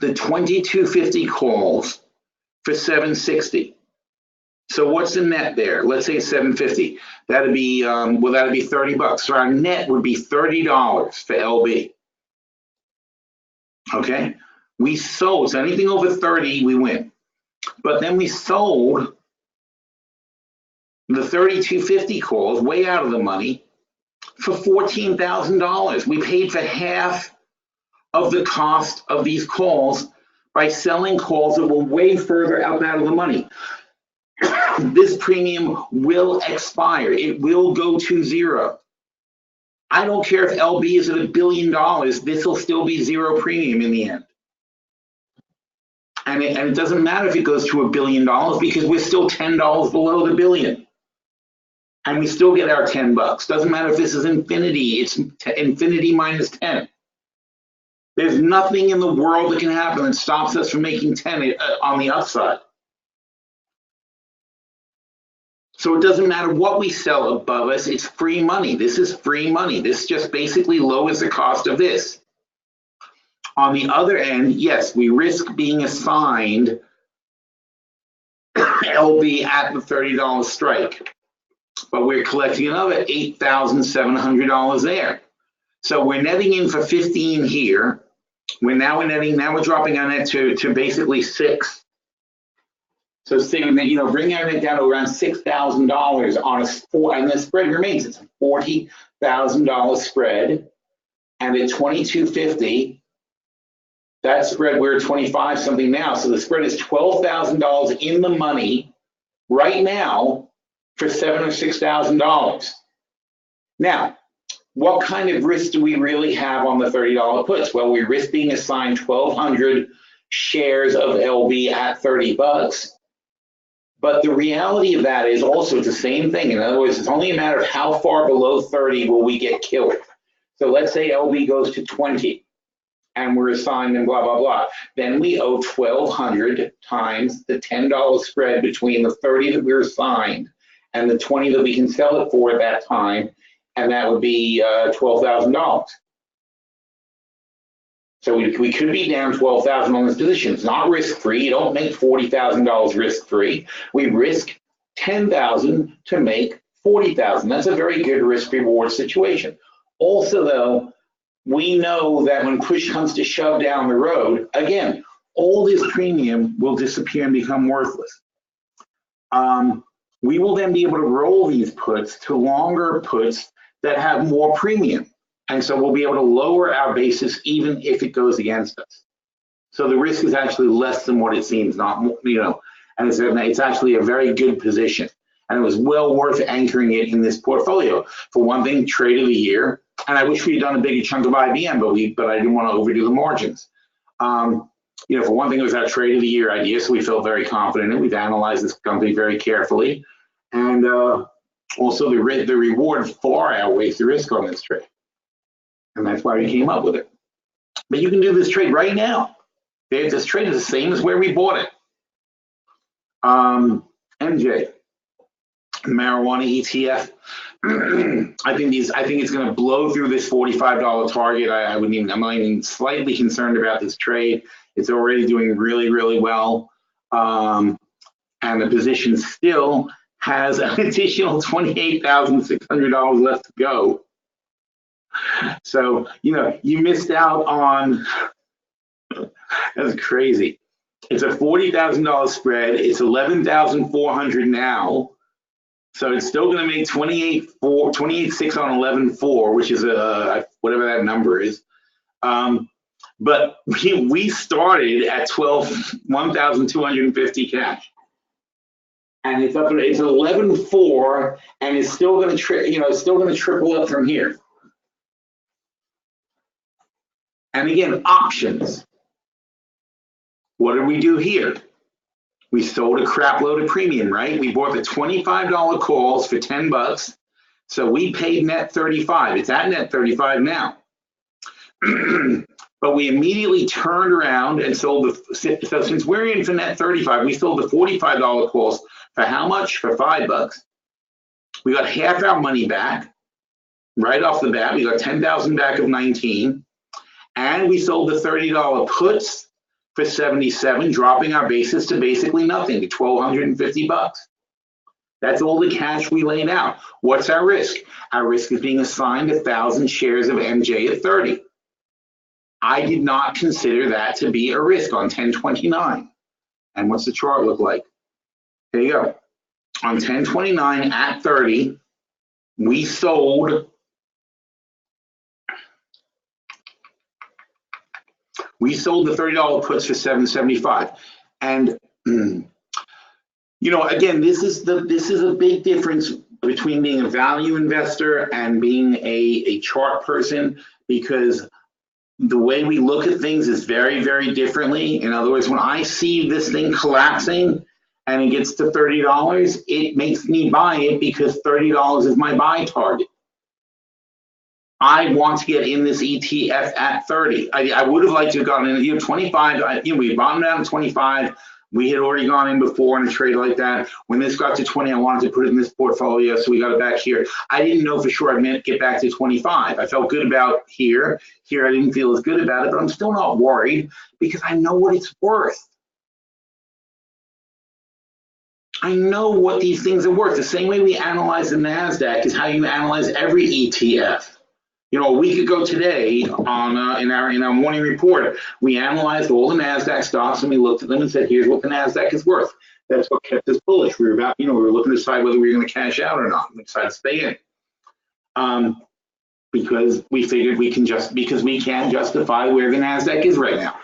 the 2250 calls for 760. So what's the net there? Let's say 750. That'd be that'd be $30. So our net would be $30 for LB. Okay, we sold, so anything over 30 we win. But then we sold the 3250 calls way out of the money for $14,000. We paid for half of the cost of these calls by selling calls that were way further out of the money. This premium will expire. It will go to zero. I don't care if LB is at $1 billion, this will still be zero premium in the end. And it doesn't matter if it goes to $1 billion because we're still $10 below the billion. And we still get our $10. Doesn't matter if this is infinity, it's infinity minus 10. There's nothing in the world that can happen that stops us from making 10 on the upside. So it doesn't matter what we sell above us, it's free money. This is free money. This just basically lowers the cost of this. On the other end, yes, we risk being assigned LB at the $30 strike, but we're collecting another $8,700 there. So we're netting in for 15 here. Now we're dropping our net to basically 6. So saying that, bring our net down to around $6,000 on and the spread remains. It's a $40,000 spread, and at 22.50, that spread, we're at 25 something now. So the spread is $12,000 in the money right now for $7,000 or $6,000. Now, what kind of risk do we really have on the $30 puts? Well, we risk being assigned 1,200 shares of LB at 30 bucks. But the reality of that is also it's the same thing. In other words, it's only a matter of how far below 30 will we get killed. So let's say LB goes to 20 and we're assigned and blah, blah, blah. Then we owe 1,200 times the $10 spread between the 30 that we're assigned and the 20 that we can sell it for at that time. And that would be $12,000. So we could be down $12,000 on this position. It's not risk-free. You don't make $40,000 risk-free. We risk $10,000 to make $40,000. That's a very good risk-reward situation. Also, though, we know that when push comes to shove down the road, again, all this premium will disappear and become worthless. We will then be able to roll these puts to longer puts that have more premium. And so we'll be able to lower our basis even if it goes against us. So the risk is actually less than what it seems, not, and it's actually a very good position. And it was well worth anchoring it in this portfolio. For one thing, trade of the year. And I wish we'd done a bigger chunk of IBM, but I didn't want to overdo the margins. For one thing, it was our trade of the year idea, so we felt very confident in it. We've analyzed this company very carefully. And also the reward far outweighs the risk on this trade. And that's why we came up with it. But you can do this trade right now. This trade is the same as where we bought it. MJ, marijuana ETF. I think it's going to blow through this $45 target. I'm not even slightly concerned about this trade. It's already doing really, really well. And the position still has an additional $28,600 left to go. So, you missed out on, that's crazy. It's a $40,000 spread. It's $11,400 now. So it's still going to make 28.6 on 11.4, which is whatever that number is. But we started at 1,250 cash. And it's up at 11.4, and it's still going to triple up from here. And again, options. What did we do here? We sold a crap load of premium, right? We bought the $25 calls for 10 bucks. So we paid net 35. It's at net 35 now. But we immediately turned around and sold so since we're in for net 35, we sold the $45 calls for how much? For 5 bucks. We got half our money back right off the bat. We got 10,000 back of 19. And we sold the $30 puts for 77, dropping our basis to basically nothing, to 1,250 bucks. That's all the cash we laid out. What's our risk? Our risk is being assigned 1,000 shares of MJ at 30. I did not consider that to be a risk on 1029. And what's the chart look like? There you go. On 1029 at 30, we sold the $30 puts for $775. And again, this is a big difference between being a value investor and being a chart person, because the way we look at things is very, very differently. In other words, when I see this thing collapsing and it gets to $30, it makes me buy it because $30 is my buy target. I want to get in this ETF at 30. I would have liked to have gotten in 25. We bottomed out at 25. We had already gone in before in a trade like that. When this got to 20, I wanted to put it in this portfolio, so we got it back here. I didn't know for sure I meant get back to 25. I felt good about here. Here I didn't feel as good about it, but I'm still not worried because I know what it's worth. I know what these things are worth. The same way we analyze the NASDAQ is how you analyze every ETF. You know, a week ago today, on in our morning report, we analyzed all the Nasdaq stocks and we looked at them and said, here's what the Nasdaq is worth. That's what kept us bullish. We were we were looking to decide whether we were going to cash out or not. We decided to stay in because we figured we can justify where the Nasdaq is right now.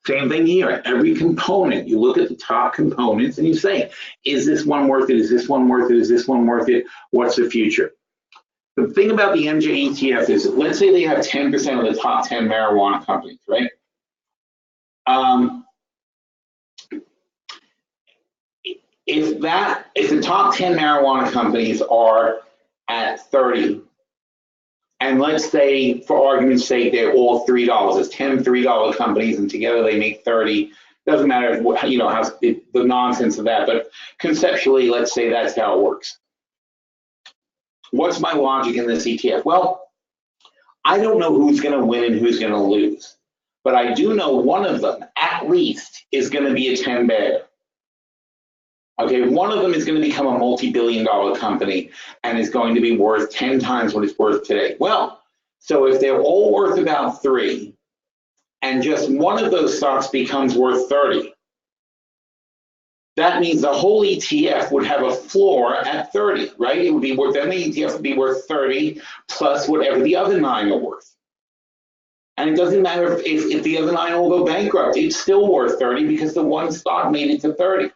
Same thing here. Every component, you look at the top components and you say, is this one worth it? Is this one worth it? Is this one worth it? What's the future? The thing about the MJ ETF is, let's say they have 10% of the top 10 marijuana companies, right? If the top 10 marijuana companies are at 30, and let's say, for argument's sake, they're all $3. It's 10 $3 companies, and together they make 30. Doesn't matter, you know, how the nonsense of that, but conceptually, let's say that's how it works. What's my logic in this ETF? Well, I don't know who's going to win and who's going to lose, but I do know one of them, at least, is going to be a 10-bagger. Okay, one of them is going to become a multi-billion-dollar company and is going to be worth 10 times what it's worth today. Well, so if they're all worth about 3, and just one of those stocks becomes worth 30, that means the whole ETF would have a floor at 30, right? It would be worth, then the ETF would be worth 30 plus whatever the other 9 are worth. And it doesn't matter if the other 9 all go bankrupt, it's still worth 30 because the one stock made it to 30.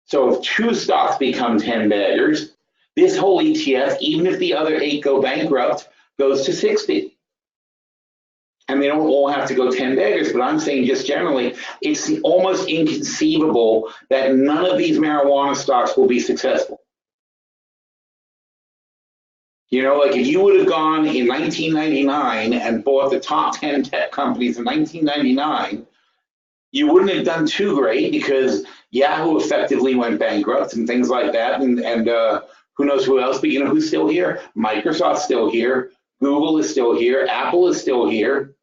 So if 2 stocks become 10 baggers, this whole ETF, even if the other 8 go bankrupt, goes to 60. And they don't all have to go 10 baggers, but I'm saying just generally, it's almost inconceivable that none of these marijuana stocks will be successful. You know, like if you would have gone in 1999 and bought the top 10 tech companies in 1999, you wouldn't have done too great because Yahoo effectively went bankrupt and things like that. And who knows who else, but you know who's still here? Microsoft's still here. Google is still here. Apple is still here,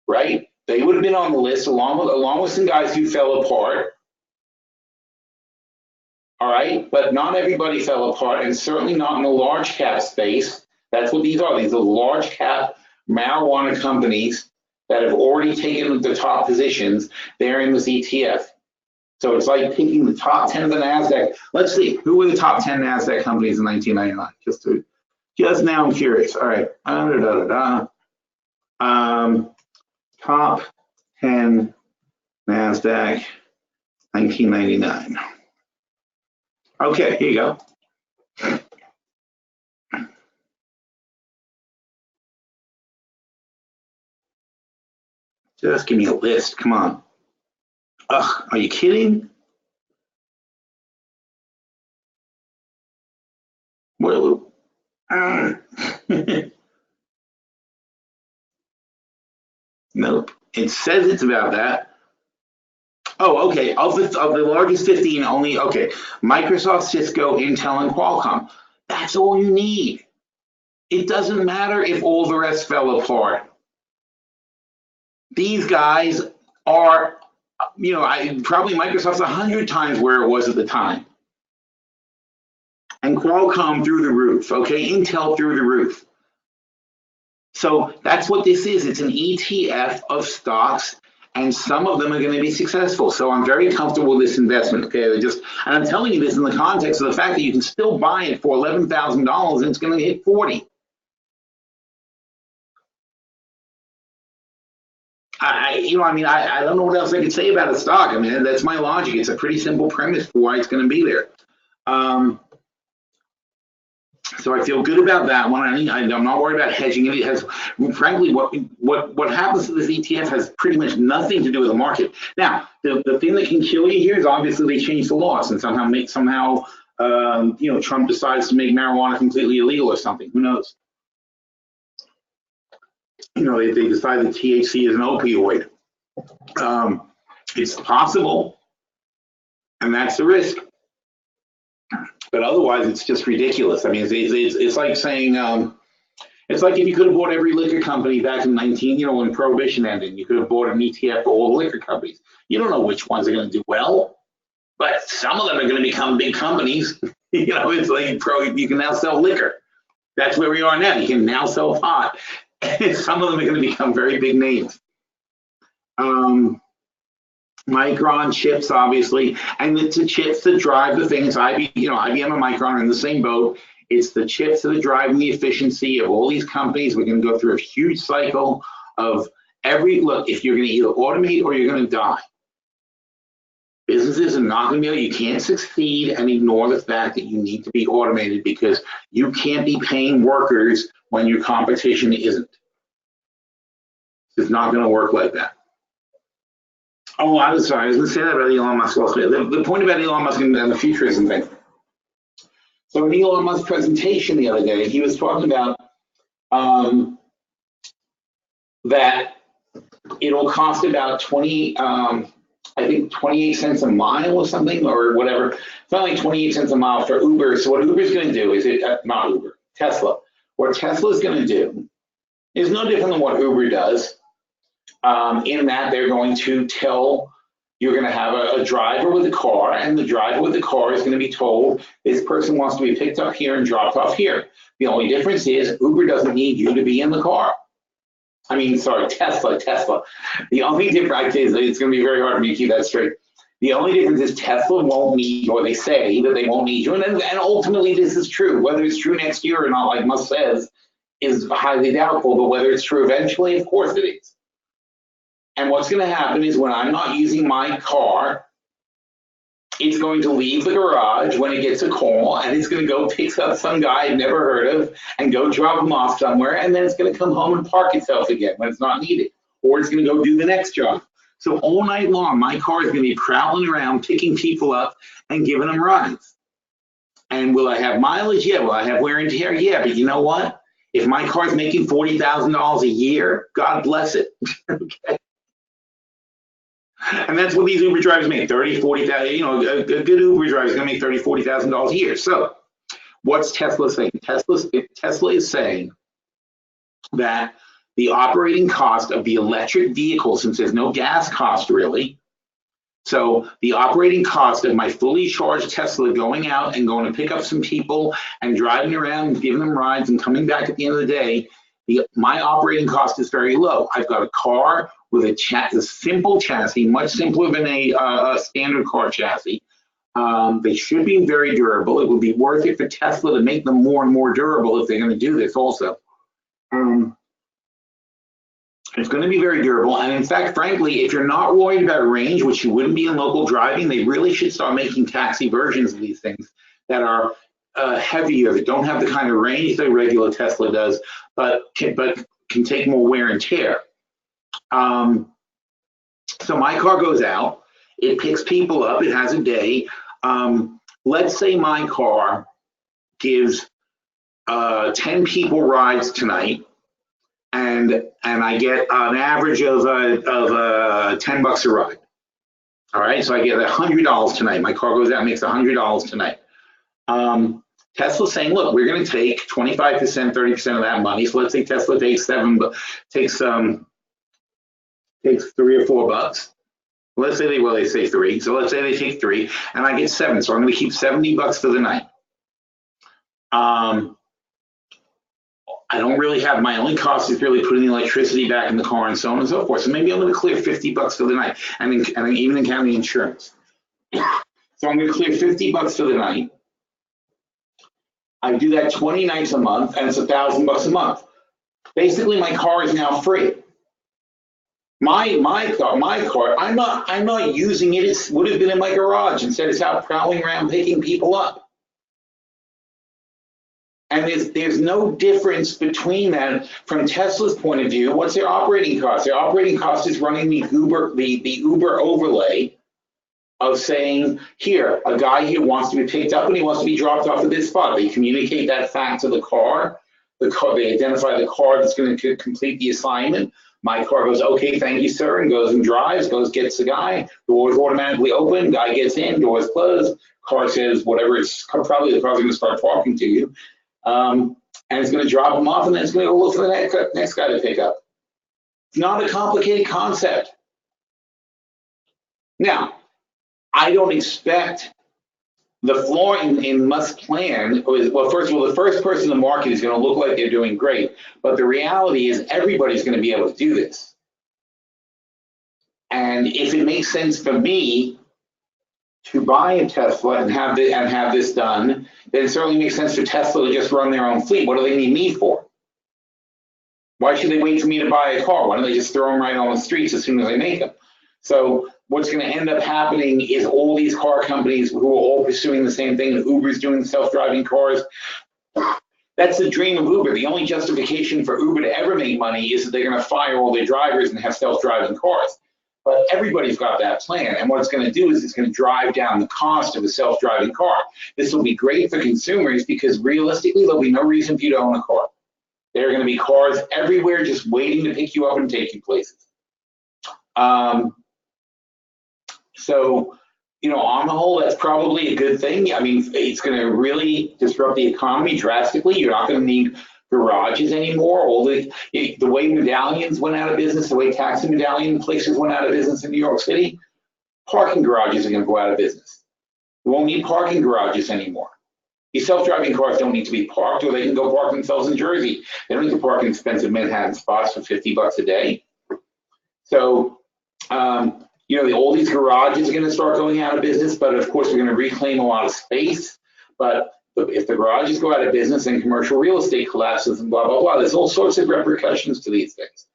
right? They would have been on the list along with some guys who fell apart. All right, but not everybody fell apart, and certainly not in the large cap space. That's what these are. These are large cap marijuana companies that have already taken the top positions. They're in this ETF. So it's like picking the top 10 of the NASDAQ. Let's see, who were the top 10 NASDAQ companies in 1999? Just now I'm curious. All right. Top 10 NASDAQ 1999. Okay, here you go. Just give me a list. Come on. Ugh, are you kidding? Well, nope. It says it's about that. Oh, okay. Of the largest 15, only okay. Microsoft, Cisco, Intel, and Qualcomm. That's all you need. It doesn't matter if all the rest fell apart. These guys are, you know, probably Microsoft's 100 times where it was at the time. And Qualcomm through the roof, okay? Intel through the roof. So that's what this is. It's an ETF of stocks, and some of them are going to be successful. So I'm very comfortable with this investment, okay? And I'm telling you this in the context of the fact that you can still buy it for $11,000 and it's going to hit 40. I don't know what else I could say about a stock. I mean, that's my logic. It's a pretty simple premise for why it's going to be there. So I feel good about that one. I'm not worried about hedging it. It has, frankly, what happens to this ETF has pretty much nothing to do with the market. Now, the thing that can kill you here is obviously they change the laws and somehow Trump decides to make marijuana completely illegal or something. Who knows? You know, they decide that THC is an opioid. It's possible, and that's the risk. But otherwise, it's just ridiculous. I mean, it's like saying, it's like if you could have bought every liquor company back in when Prohibition ended, you could have bought an ETF for all the liquor companies. You don't know which ones are going to do well, but some of them are going to become big companies. It's like you can now sell liquor. That's where we are now. You can now sell pot. Some of them are going to become very big names. Micron chips, obviously, and it's the chips that drive the things. IBM and Micron are in the same boat. It's the chips that are driving the efficiency of all these companies. We're going to go through a huge cycle of look, if you're going to either automate or you're going to die. Businesses are not going to be able, you can't succeed and ignore the fact that you need to be automated, because you can't be paying workers when your competition isn't. It's not going to work like that. Oh, I was sorry. I was going to say that about Elon Musk also. The point about Elon Musk and the futurism thing. So in Elon Musk's presentation the other day, he was talking about that it'll cost about 28 cents a mile or something, or whatever. It's not like 28 cents a mile for Uber. So what Uber's going to do is not Uber, Tesla. What Tesla's going to do is no different than what Uber does. In that they're going to tell, you're going to have a driver with a car, and the driver with the car is going to be told, this person wants to be picked up here and dropped off here. The only difference is Uber doesn't need you to be in the car. I mean, sorry, Tesla. The only difference is, it's going to be very hard for me to keep that straight. The only difference is Tesla won't need you, or they say that they won't need you. And ultimately this is true. Whether it's true next year or not, like Musk says, is highly doubtful, but whether it's true eventually, of course it is. And what's going to happen is when I'm not using my car, it's going to leave the garage when it gets a call, and it's going to go pick up some guy I've never heard of and go drop him off somewhere, and then it's going to come home and park itself again when it's not needed, or it's going to go do the next job. So all night long, my car is going to be prowling around, picking people up and giving them rides. And will I have mileage? Yeah. Will I have wear and tear? Yeah. But you know what? If my car is making $40,000 a year, God bless it. Okay. And that's what these Uber drivers make, 30, 40,000, a good Uber driver is going to make $30,000, $40,000 a year. So what's Tesla saying? Tesla is saying that the operating cost of the electric vehicle, since there's no gas cost really, so the operating cost of my fully charged Tesla going out and going to pick up some people and driving around and giving them rides and coming back at the end of the day, my operating cost is very low. I've got a car with a simple chassis, much simpler than a standard car chassis. They should be very durable. It would be worth it for Tesla to make them more and more durable if they're going to do this also. It's going to be very durable. And in fact, frankly, if you're not worried about range, which you wouldn't be in local driving, they really should start making taxi versions of these things that are heavier, that don't have the kind of range that a regular Tesla does, but can take more wear and tear. So my car goes out, it picks people up, it has a day. Let's say my car gives 10 people rides tonight, and I get an average of $10 a ride. All right, so I get $100 tonight. My car goes out and makes $100 tonight. Tesla's saying, look, we're going to take 25%, 30% of that money. So let's say Tesla takes takes $3 or $4. Let's say they say 3. So let's say they take 3, and I get 7. So I'm going to keep $70 for the night. I don't really have, my only cost is really putting the electricity back in the car and so on and so forth. So maybe I'm going to clear $50 for the night, and even counting insurance. So I'm going to clear $50 for the night. I do that 20 nights a month, and it's $1,000 a month. Basically, my car is now free. My car, I'm not using it. It would have been in my garage. Instead, it's out prowling around picking people up. And there's no difference between that from Tesla's point of view. What's their operating cost? Their operating cost is running the Uber overlay of saying, here, a guy here wants to be picked up and he wants to be dropped off at this spot. They communicate that fact to the car. They identify the car that's going to complete the assignment. My car goes, okay, thank you, sir, and goes and drives, gets the guy, doors automatically open, guy gets in, doors closed, car says whatever, probably the car's going to start talking to you. And it's going to drop him off, and then it's going to go look for the next guy to pick up. It's not a complicated concept. Now, I don't expect The flaw in Musk's plan was, well, first of all, the first person in the market is going to look like they're doing great, but the reality is everybody's going to be able to do this. And if it makes sense for me to buy a Tesla and have this done, then it certainly makes sense for Tesla to just run their own fleet. What do they need me for? Why should they wait for me to buy a car? Why don't they just throw them right on the streets as soon as I make them? So what's going to end up happening is all these car companies who are all pursuing the same thing. Uber's doing self-driving cars. That's the dream of Uber. The only justification for Uber to ever make money is that they're going to fire all their drivers and have self-driving cars. But everybody's got that plan. And what it's going to do is it's going to drive down the cost of a self-driving car. This will be great for consumers because realistically, there'll be no reason for you to own a car. There are going to be cars everywhere just waiting to pick you up and take you places. So, you know, on the whole, that's probably a good thing. I mean, it's going to really disrupt the economy drastically. You're not going to need garages anymore. All the way medallions went out of business, the way taxi medallion places went out of business in New York City, parking garages are going to go out of business. We won't need parking garages anymore. These self-driving cars don't need to be parked, or they can go park themselves in Jersey. They don't need to park in expensive Manhattan spots for $50 a day. So, you know, all these garages are going to start going out of business, but of course, we're going to reclaim a lot of space. But if the garages go out of business and commercial real estate collapses and blah, blah, blah, there's all sorts of repercussions to these things.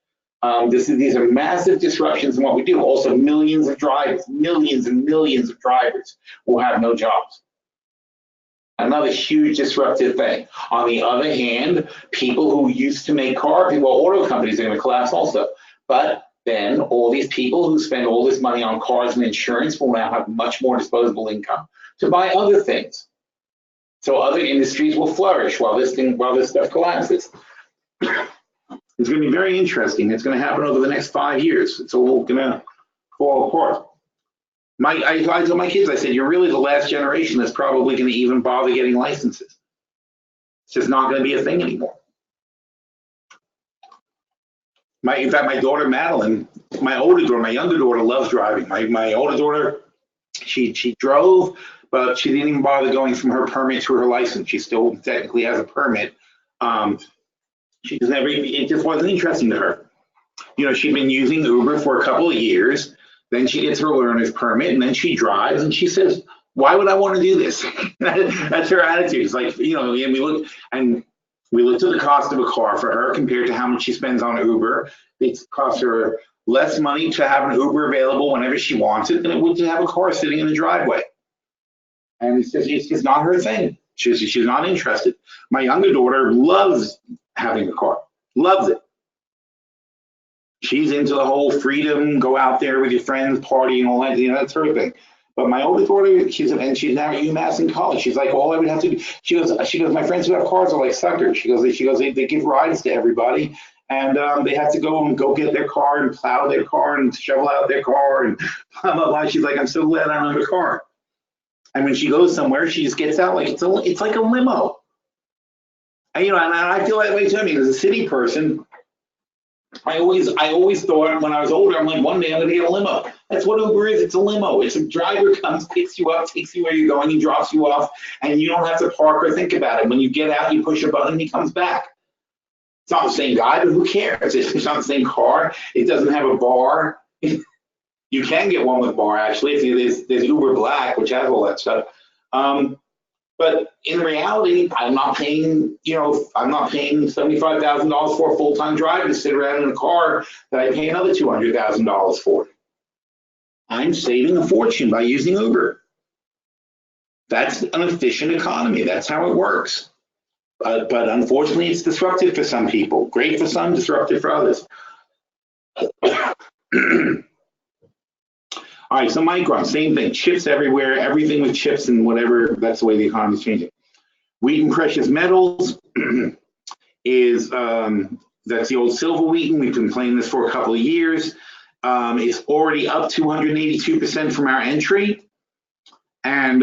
These are massive disruptions in what we do. Also, millions of drivers, millions and millions of drivers will have no jobs. Another huge disruptive thing. On the other hand, people who used to make cars, well, auto companies are going to collapse also. But then all these people who spend all this money on cars and insurance will now have much more disposable income to buy other things. So other industries will flourish while this stuff collapses. It's going to be very interesting. It's going to happen over the next 5 years. It's all going to fall apart. I told my kids, I said, you're really the last generation that's probably going to even bother getting licenses. It's just not going to be a thing anymore. In fact, my daughter Madeline, my older daughter, my younger daughter loves driving. My older daughter, she drove, but she didn't even bother going from her permit to her license. She still technically has a permit. She just never, it just wasn't interesting to her. You know, she'd been using Uber for a couple of years. Then she gets her learner's permit, and then she drives, and she says, "Why would I want to do this?" That's her attitude. It's like, you know, and we looked at the cost of a car for her compared to how much she spends on Uber. It costs her less money to have an Uber available whenever she wants it than it would to have a car sitting in the driveway. And it's just not her thing. She's not interested. My younger daughter loves having a car, loves it. She's into the whole freedom, go out there with your friends, party and all that, you know, that's her thing. But my older daughter, she's now at UMass in college. She's like, all I would have to do, she goes, my friends who have cars are like suckers. She goes, they give rides to everybody, and they have to go get their car and plow their car and shovel out their car and blah, blah, blah. She's like, I'm so glad I don't have a car. And when she goes somewhere, she just gets out like it's like a limo. And, you know, and I feel that way too. I mean, as a city person, I always thought when I was older, I'm like, one day I'm gonna get a limo. That's what Uber is. It's a limo. It's a driver comes, picks you up, takes you where you're going, he drops you off, and you don't have to park or think about it. When you get out, you push a button, he comes back. It's not the same guy, but who cares? It's not the same car. It doesn't have a bar. You can get one with a bar, actually. There's Uber Black, which has all that stuff. But in reality, I'm not paying $75,000 for a full-time driver to sit around in a car that I pay another $200,000 for. I'm saving a fortune by using Uber. That's an efficient economy. That's how it works. But unfortunately, it's disruptive for some people. Great for some, disruptive for others. All right, so Micron, same thing, chips everywhere, everything with chips and whatever, that's the way the economy is changing. Wheaton Precious Metals is, that's the old silver Wheaton. We've been playing this for a couple of years. It's already up 282% from our entry. And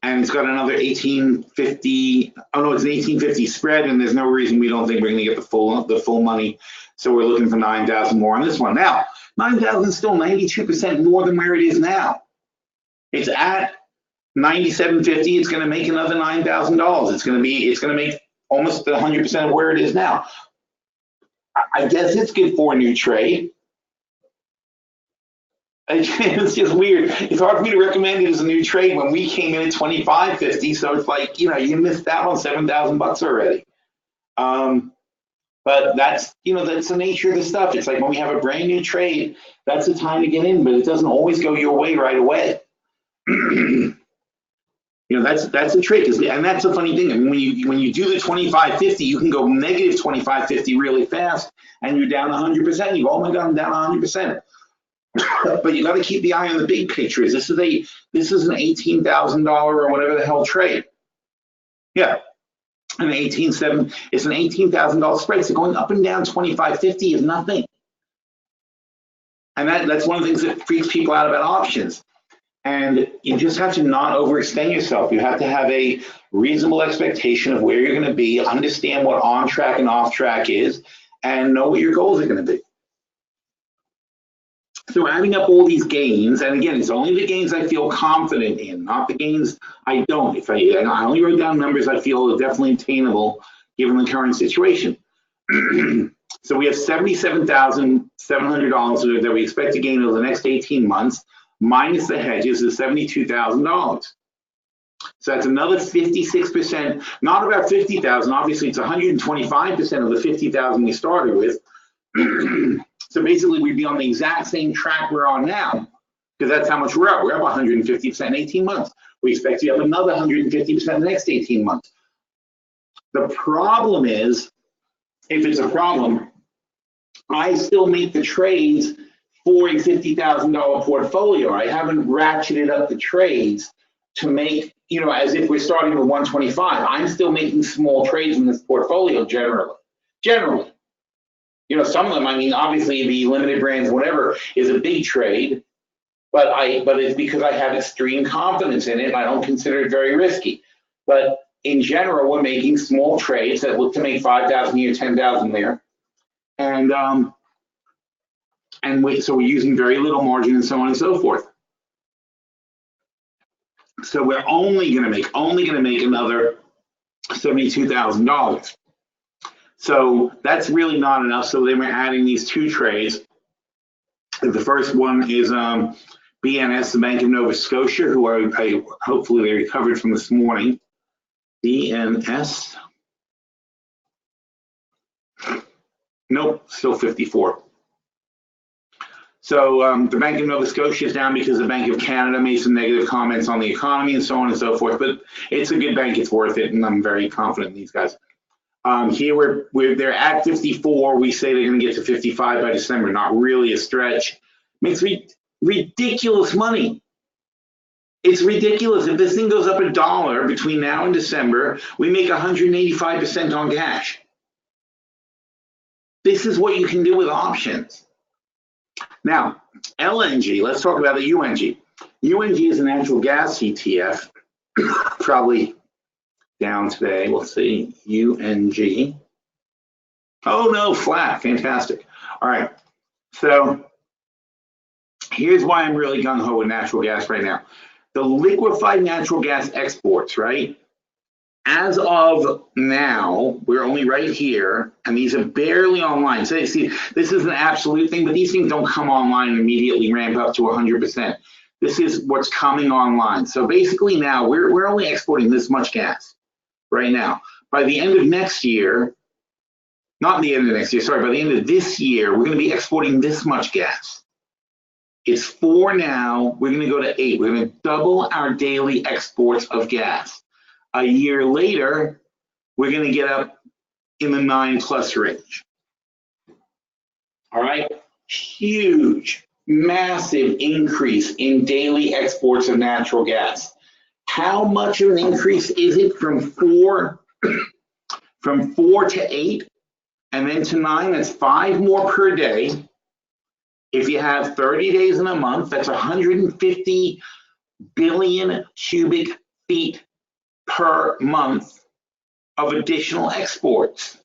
it's got another 1850, oh no, it's an 1850 spread, and there's no reason we don't think we're gonna get the full money. So we're looking for 9,000 more on this one. Now, 9,000 is still 92% more than where it is now. It's at $97.50, it's going to make another $9,000. It's going to make almost 100% of where it is now. I guess it's good for a new trade. It's just weird. It's hard for me to recommend it as a new trade when we came in at $25.50. So it's like, you missed out on $7,000 already. But that's the nature of the stuff. It's like when we have a brand new trade, that's the time to get in, but it doesn't always go your way right away. That's the trick, and that's the funny thing. I mean, when you do the 25.50, you can go negative 25.50 really fast, and you're down 100%. You go, oh my God, I'm down 100%. But you got to keep the eye on the big picture. This is an $18,000 or whatever the hell trade. Yeah, it's an $18,000 spread. So going up and down 25.50 is nothing, and that's one of the things that freaks people out about options. And you just have to not overextend yourself. You have to have a reasonable expectation of where you're going to be, understand what on track and off track is, and know what your goals are going to be. So adding up all these gains, and again, it's only the gains I feel confident in, not the gains I don't. If I only wrote down numbers I feel are definitely attainable given the current situation. So we have $77,700 that we expect to gain over the next 18 months. Minus the hedges is $72,000. So that's another 56%, not about 50,000. Obviously, it's 125% of the 50,000 we started with. So basically, we'd be on the exact same track we're on now, because that's how much we're up. We're up 150% in 18 months. We expect to be up another 150% in the next 18 months. The problem is, if it's a problem, I still make the trades for a $50,000 portfolio. I haven't ratcheted up the trades to make, as if we're starting with 125. I'm still making small trades in this portfolio generally. Some of them, I mean, obviously the limited brands, whatever, is a big trade, but it's because I have extreme confidence in it and I don't consider it very risky. But in general, we're making small trades that look to make 5,000 here, 10,000 there. So we're using very little margin and so on and so forth. So we're only going to make another $72,000. So that's really not enough. So then we're adding these two trades. The first one is BNS, the Bank of Nova Scotia, who I hopefully they recovered from this morning. BNS. Nope, still 54. So the Bank of Nova Scotia is down because the Bank of Canada made some negative comments on the economy and so on and so forth. But it's a good bank; it's worth it, and I'm very confident in these guys. Here they're at 54. We say they're going to get to 55 by December. Not really a stretch. Makes ridiculous money. It's ridiculous. If this thing goes up $1 between now and December, we make 185% on cash. This is what you can do with options. Now, LNG, let's talk about the UNG. UNG is a natural gas ETF, probably down today. We'll see. UNG. Oh no, flat. Fantastic. All right. So here's why I'm really gung-ho with natural gas right now. The liquefied natural gas exports, right? As of now, we're only right here, and these are barely online. So you see, this is an absolute thing, but these things don't come online and immediately ramp up to 100%. This is what's coming online. So basically now, we're only exporting this much gas right now. By the end of next year, not the end of next year, sorry, by the end of this year, we're going to be exporting this much gas. It's 4 now, we're going to go to 8. We're going to double our daily exports of gas. A year later, we're going to get up in the 9+ range. All right, huge, massive increase in daily exports of natural gas. How much of an increase is it from 4 to 8 and then to 9? That's 5 more per day. If you have 30 days in a month, that's 150 billion cubic feet per month of additional exports.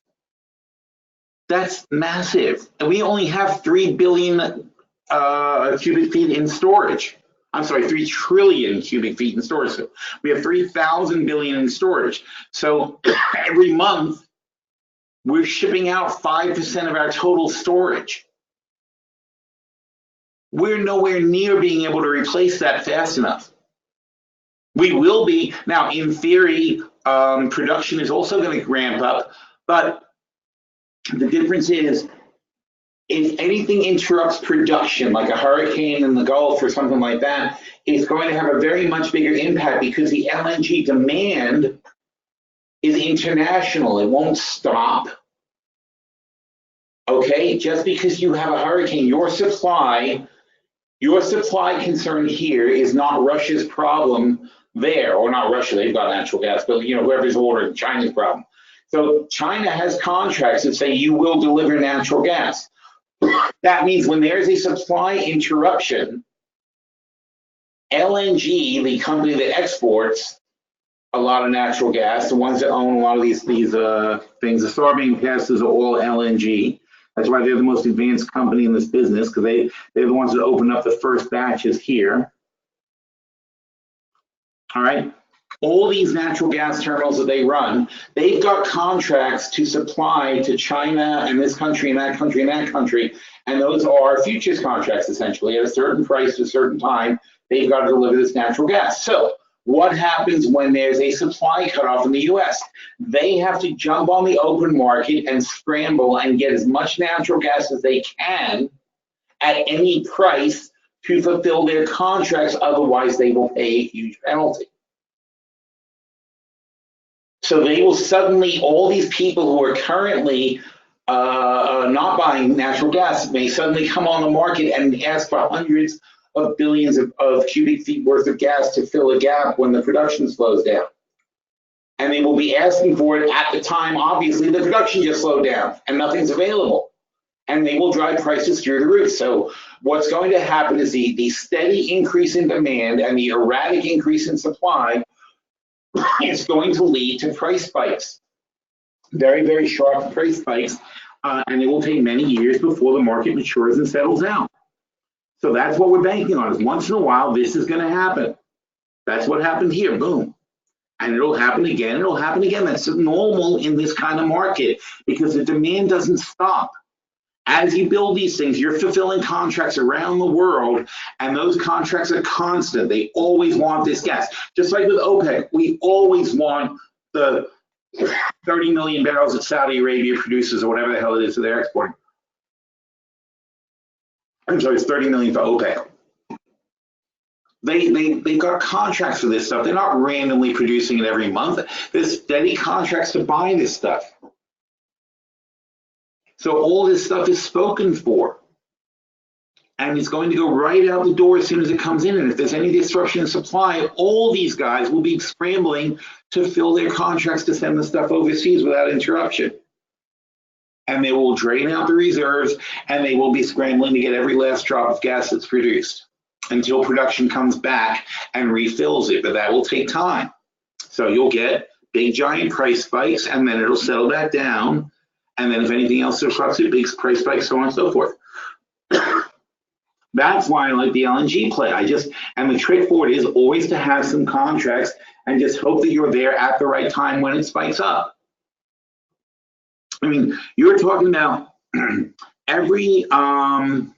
That's massive. And we only have 3 billion cubic feet in storage. I'm sorry, 3 trillion cubic feet in storage. So we have 3,000 billion in storage. So every month, we're shipping out 5% of our total storage. We're nowhere near being able to replace that fast enough. We will be. Now, in theory, production is also going to ramp up, but the difference is, if anything interrupts production, like a hurricane in the Gulf or something like that, it's going to have a very much bigger impact because the LNG demand is international. It won't stop. Okay, just because you have a hurricane, your supply concern here is not Russia's problem there, or not Russia, they've got natural gas, but whoever's ordering, China's problem. So China has contracts that say you will deliver natural gas. That means when there's a supply interruption, LNG, the company that exports a lot of natural gas, the ones that own a lot of these things, the Sarbanes-Passes are all LNG. That's why they're the most advanced company in this business, because they're the ones that open up the first batches here. All right. All these natural gas terminals that they run, they've got contracts to supply to China and this country and that country and that country. And those are futures contracts, essentially. At a certain price at a certain time, they've got to deliver this natural gas. So what happens when there's a supply cutoff in the US? They have to jump on the open market and scramble and get as much natural gas as they can at any price to fulfill their contracts. Otherwise, they will pay a huge penalty. So they will suddenly, all these people who are currently not buying natural gas may suddenly come on the market and ask for hundreds of billions of cubic feet worth of gas to fill a gap when the production slows down. And they will be asking for it at the time, obviously, the production just slowed down and nothing's available. And they will drive prices through the roof. So what's going to happen is the steady increase in demand and the erratic increase in supply is going to lead to price spikes. Very, very sharp price spikes. And it will take many years before the market matures and settles out. So that's what we're banking on, is once in a while, this is going to happen. That's what happened here, boom. And it'll happen again, it'll happen again. That's normal in this kind of market because the demand doesn't stop. As you build these things, you're fulfilling contracts around the world, and those contracts are constant. They always want this gas. Just like with OPEC, we always want the 30 million barrels that Saudi Arabia produces, or whatever the hell it is that they're exporting. I'm sorry, it's 30 million for OPEC. They've got contracts for this stuff. They're not randomly producing it every month. There's steady contracts to buy this stuff. So all this stuff is spoken for. And it's going to go right out the door as soon as it comes in. And if there's any disruption in supply, all these guys will be scrambling to fill their contracts to send the stuff overseas without interruption. And they will drain out the reserves, and they will be scrambling to get every last drop of gas that's produced until production comes back and refills it. But that will take time. So you'll get big giant price spikes, and then it'll settle back down. And then if anything else disrupts it, big price spikes, so on and so forth. That's why I like the LNG play. And the trick for it is always to have some contracts and just hope that you're there at the right time when it spikes up. I mean, you're talking about every dime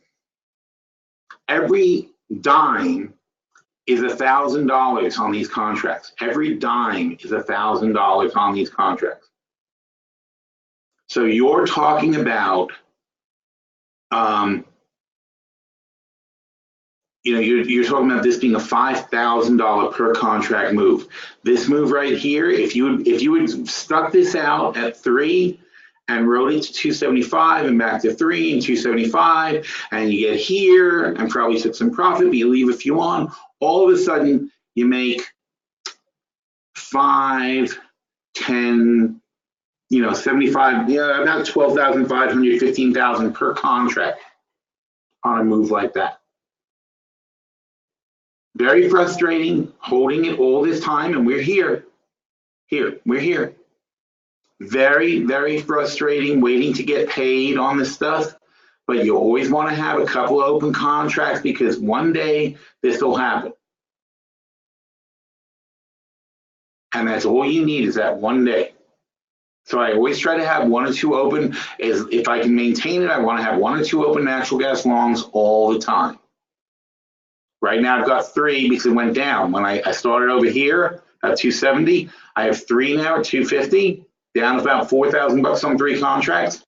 is $1,000 on these contracts. Every dime is $1,000 on these contracts. So you're talking about, you're talking about this being a $5,000 per contract move. This move right here, if you had stuck this out at 3 and rode it to 275 and back to 3 and 275, and you get here and probably took some profit, but you leave a few on, all of a sudden you make 5, 10, 75, about 12,500, 15,000 per contract on a move like that. Very frustrating, holding it all this time, and we're here. We're here. Very, very frustrating, waiting to get paid on this stuff. but you always want to have a couple of open contracts because one day this will happen. And that's all you need is that one day. So I always try to have 1 or 2 open. If I can maintain it, I want to have 1 or 2 open natural gas longs all the time. Right now I've got 3 because it went down. When I started over here at 270, I have 3 now at 250, down about $4,000 on 3 contracts.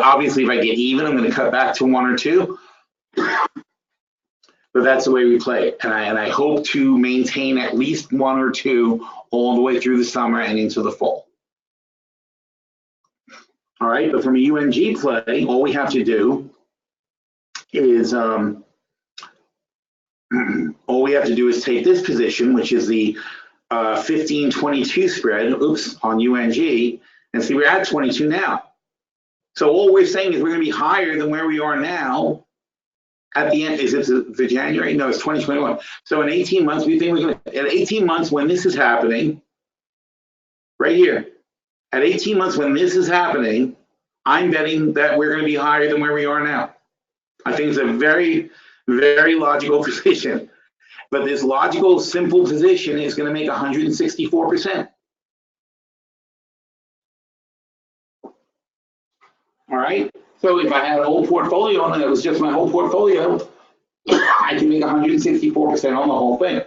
Obviously if I get even, I'm going to cut back to 1 or 2. But that's the way we play it. And I hope to maintain at least 1 or 2 all the way through the summer and into the fall. All right, but from a UNG play, all we have to do is take this position, which is the 15-22 spread, on UNG, and see we're at 22 now. So all we're saying is we're going to be higher than where we are now. At the end, is it the January? No, it's 2021. So in 18 months, we think we're going to, at 18 months when this is happening, right here, at 18 months when this is happening, I'm betting that we're going to be higher than where we are now. I think it's a very, very logical position. But this logical, simple position is going to make 164%. All right. So if I had a whole portfolio and it was just my whole portfolio, I can make 164% on the whole thing.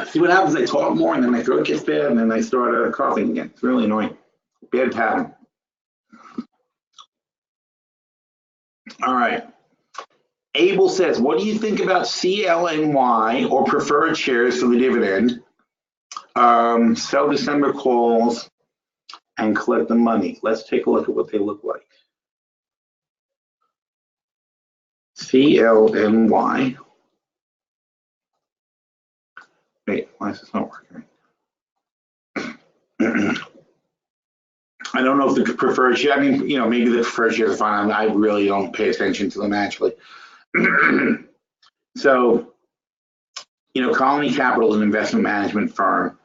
See what happens? I talk more and then my throat gets bad and then I start coughing again. It's really annoying. Bad pattern. All right. Abel says, what do you think about CLNY or preferred shares for the dividend? Sell December calls and collect the money. Let's take a look at what they look like. CLNY. Wait, why is this not working? I don't know if the preferred share, I mean, you know, maybe the preferred shares are fine. I really don't pay attention to them actually. So, you know, Colony Capital is an investment management firm.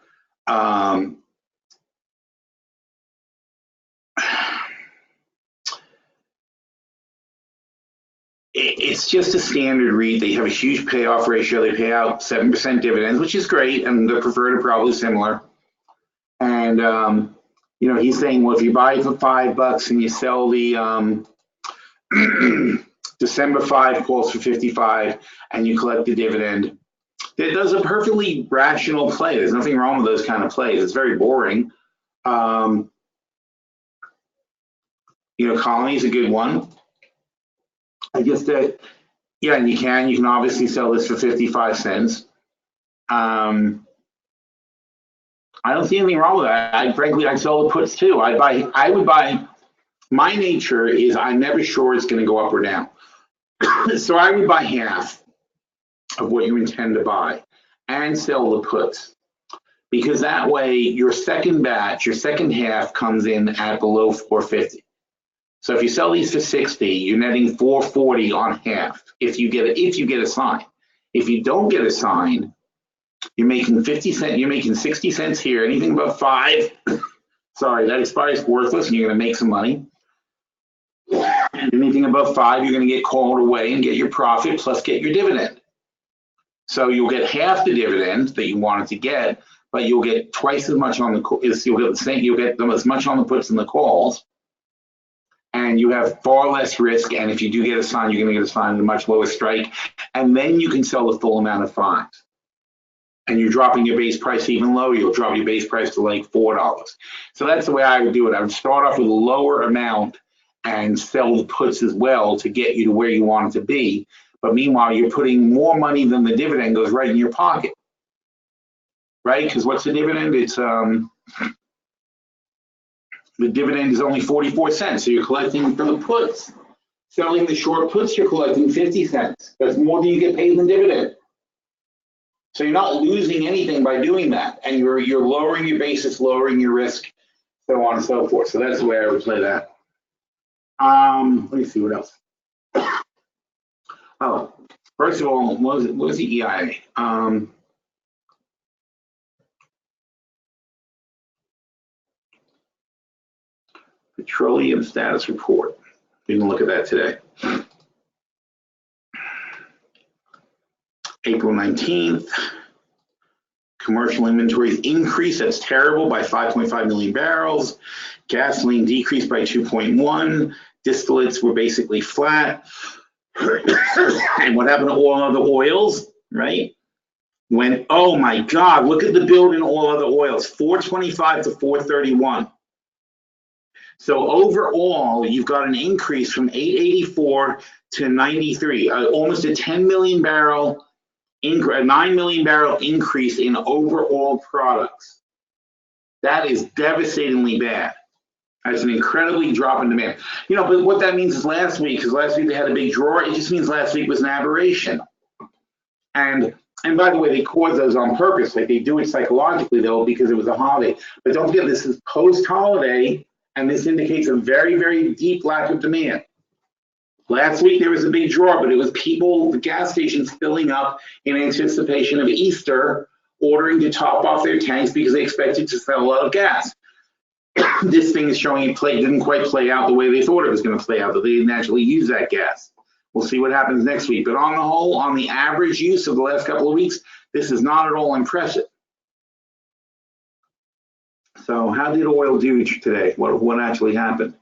It's just a standard REIT. They have a huge payoff ratio. They pay out 7% dividends, which is great, and the preferred are probably similar. And you know, he's saying, well, if you buy for $5 and you sell the December 5 calls for 55 and you collect the dividend, that does a perfectly rational play. There's nothing wrong with those kind of plays. It's very boring. You know, Colony is a good one. I guess that, yeah, and you can obviously sell this for 55 cents. I don't see anything wrong with that. Frankly, I'd sell the puts too. I would buy, my nature is I'm never sure it's going to go up or down. So I would buy half of what you intend to buy and sell the puts. Because that way your second batch, your second half comes in at below 450. So if you sell these for 60, you're netting 440 on half if you get a sign. If you don't get a sign, you're making 50 cents, you're making 60 cents here. Anything above 5, sorry, that expires worthless and you're gonna make some money. Anything above 5, you're gonna get called away and get your profit plus get your dividend. So you'll get half the dividend that you wanted to get, but you'll get twice as much on the, you'll get them as much on the puts and the calls. And you have far less risk, and if you do get a sign, you're going to get a sign at a much lower strike, and then you can sell the full amount of 5. And you're dropping your base price even lower. You'll drop your base price to like $4. So that's the way I would do it. I would start off with a lower amount and sell the puts as well to get you to where you want it to be. But meanwhile, you're putting more money than the dividend goes right in your pocket, right? Because what's the dividend? It's the dividend is only 44 cents, so you're collecting from the puts. Selling the short puts, you're collecting 50 cents. That's more than you get paid in dividend. So you're not losing anything by doing that, and you're lowering your basis, lowering your risk, so on and so forth. So that's the way I would play that. Let me see what else. Oh, first of all, what was the EIA? Petroleum status report. We can look at that today. April 19th. Commercial inventories increased, that's terrible, by 5.5 million barrels. Gasoline decreased by 2.1. Distillates were basically flat. And what happened to all other oils, right? When, oh my God, look at the build in all other oils, 425 to 431. So overall, you've got an increase from 884 to 93, almost a 10 million barrel, a 9 million barrel increase in overall products. That is devastatingly bad. That's an incredibly drop in demand. You know, but what that means is last week, because last week they had a big drawer, it just means last week was an aberration. And by the way, they caused those on purpose. Like they do it psychologically though, because it was a holiday. But don't forget, this is post-holiday, and this indicates a very, very deep lack of demand. Last week there was a big draw, but it was people, the gas stations filling up in anticipation of Easter, ordering to top off their tanks because they expected to sell a lot of gas. This thing is showing it didn't quite play out the way they thought it was going to play out, that they didn't actually use that gas. We'll see what happens next week. But on the whole, on the average use of the last couple of weeks, this is not at all impressive. So how did oil do today? What actually happened?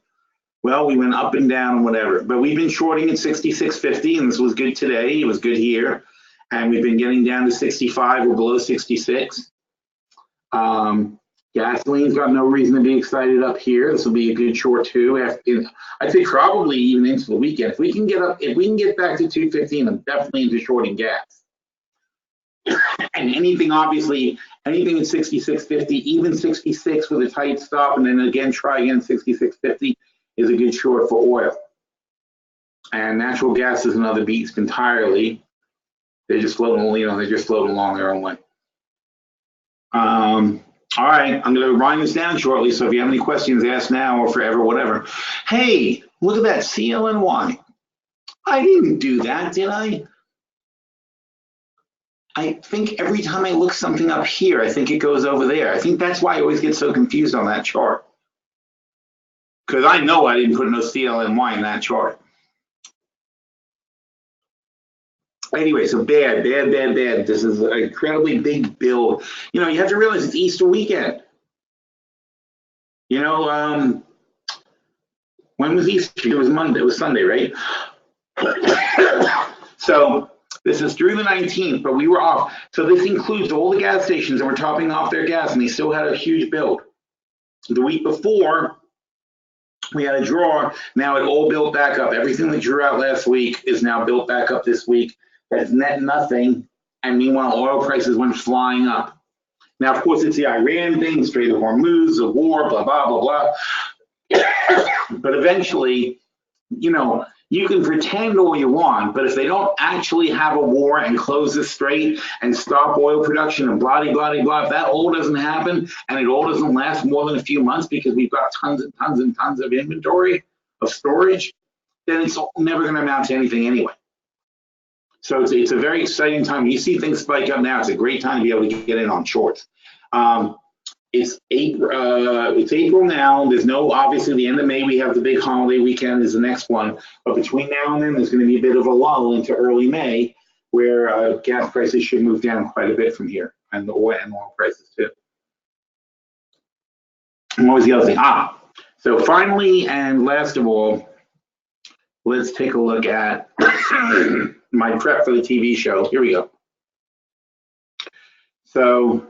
Well, we went up and down and whatever, but we've been shorting at 66.50, and this was good today. It was good here, and we've been getting down to 65 or below 66. Gasoline's got no reason to be excited up here. This will be a good short too. I think probably even into the weekend. If we can get back to 215, I'm definitely into shorting gas. And anything at 66.50, even 66 with a tight stop, and then again try again 66.50 is a good short for oil. And natural gas is another beast entirely. They're just floating, they're just floating along their own way. All right, I'm going to wind this down shortly, so if you have any questions, ask now or forever, whatever. Hey, look at that, CLNY. I didn't do that, did I? I think every time I look something up here, I think it goes over there. I think that's why I always get so confused on that chart. Because I know I didn't put no CLNY in that chart. Anyway, so bad. This is an incredibly big build. You have to realize it's Easter weekend. When was Easter? It was Monday. It was Sunday, right? So this is through the 19th, but we were off. So this includes all the gas stations that were topping off their gas, and they still had a huge build. The week before, we had a draw. Now it all built back up. Everything that drew out last week is now built back up this week. That's net nothing, and meanwhile oil prices went flying up. Now, of course, it's the Iran thing, Strait of Hormuz, the war, blah, blah, blah, blah. But eventually, you can pretend all you want, but if they don't actually have a war and close the strait and stop oil production and blah, blah, blah, blah, if that all doesn't happen and it all doesn't last more than a few months because we've got tons and tons and tons of inventory of storage, then it's never going to amount to anything anyway. So it's a very exciting time. When you see things spike up now, it's a great time to be able to get in on shorts. It's April now. There's obviously the end of May, we have the big holiday weekend is the next one. But between now and then, there's going to be a bit of a lull into early May where gas prices should move down quite a bit from here, and the oil prices too. And what was the other thing? So finally and last of all, let's take a look at my prep for the TV show. Here we go. So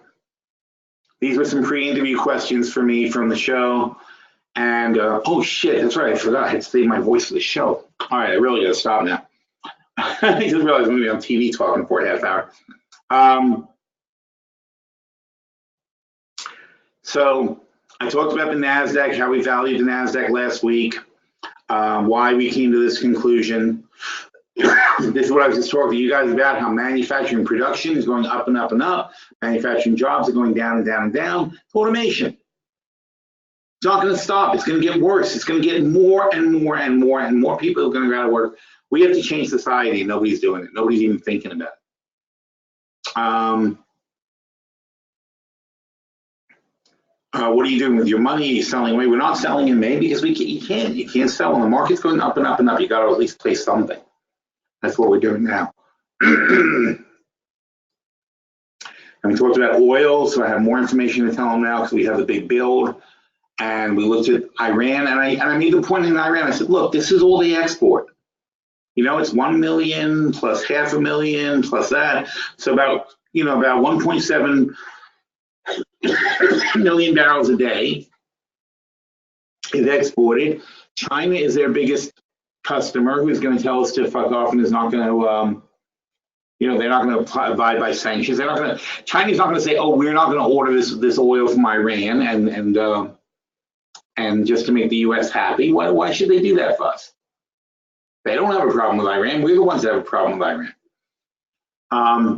these were some pre-interview questions for me from the show. And, oh shit, that's right, I forgot I had to save my voice for the show. All right, I really gotta stop now. I just realized I'm gonna be on TV talking for a half hour. So I talked about the NASDAQ, how we valued the NASDAQ last week, why we came to this conclusion. This is what I was just talking to you guys about, how manufacturing production is going up and up and up. Manufacturing jobs are going down and down and down. Automation. It's not going to stop. It's going to get worse. It's going to get more and more and more and more people are going to go out of work. We have to change society, and nobody's doing it. Nobody's even thinking about it. What are you doing with your money? Are you selling away? We're not selling in May because you can't sell when the market's going up and up and up. You got to at least place something. That's what we're doing now. And we talked about oil, so I have more information to tell them now because we have the big build. And we looked at Iran, and I made the point in Iran. I said, look, this is all they export. You know, it's 1 million plus 500,000 plus that. So about 1.7 million barrels a day is exported. China is their biggest customer, who's going to tell us to fuck off and is not going to, they're not going to abide by sanctions. They're not going to. China's not going to say, "Oh, we're not going to order this oil from Iran," and just to make the U.S. happy. Why should they do that for us? They don't have a problem with Iran. We're the ones that have a problem with Iran.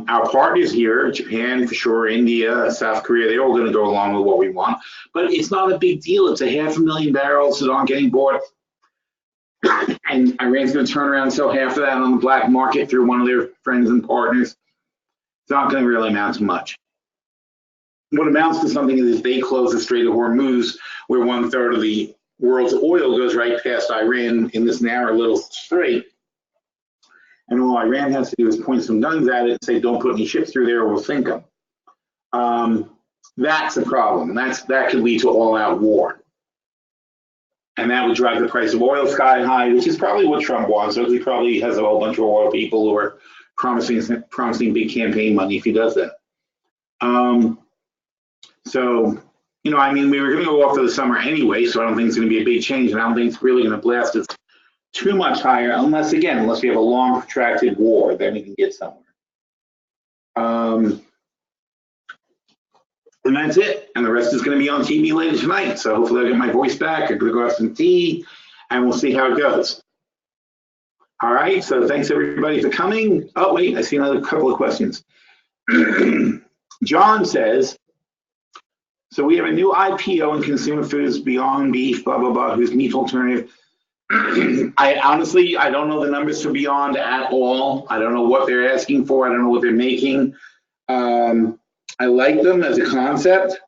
Our partners here, Japan for sure, India, South Korea, they're all going to go along with what we want. But it's not a big deal. It's 500,000 barrels that aren't getting bought. And Iran's going to turn around and sell half of that on the black market through one of their friends and partners. It's not going to really amount to much. What amounts to something is if they close the Strait of Hormuz, where 1/3 of the world's oil goes right past Iran in this narrow little strait. And all Iran has to do is point some guns at it and say, don't put any ships through there or we'll sink them. That's a problem. That could lead to all-out war. And that would drive the price of oil sky high, which is probably what Trump wants. So he probably has a whole bunch of oil people who are promising big campaign money if he does that. We were going to go off for the summer anyway, so I don't think it's going to be a big change, and I don't think it's really going to blast us too much higher, unless we have a long, protracted war, then we can get somewhere. And that's it. And the rest is going to be on TV later tonight. So hopefully I'll get my voice back. I'm going to go have some tea, and we'll see how it goes. All right. So thanks, everybody, for coming. Oh, wait. I see another couple of questions. John says, so we have a new IPO in consumer foods, Beyond Beef, blah, blah, blah, who's meat alternative. I honestly don't know the numbers for Beyond at all. I don't know what they're asking for. I don't know what they're making. I like them as a concept,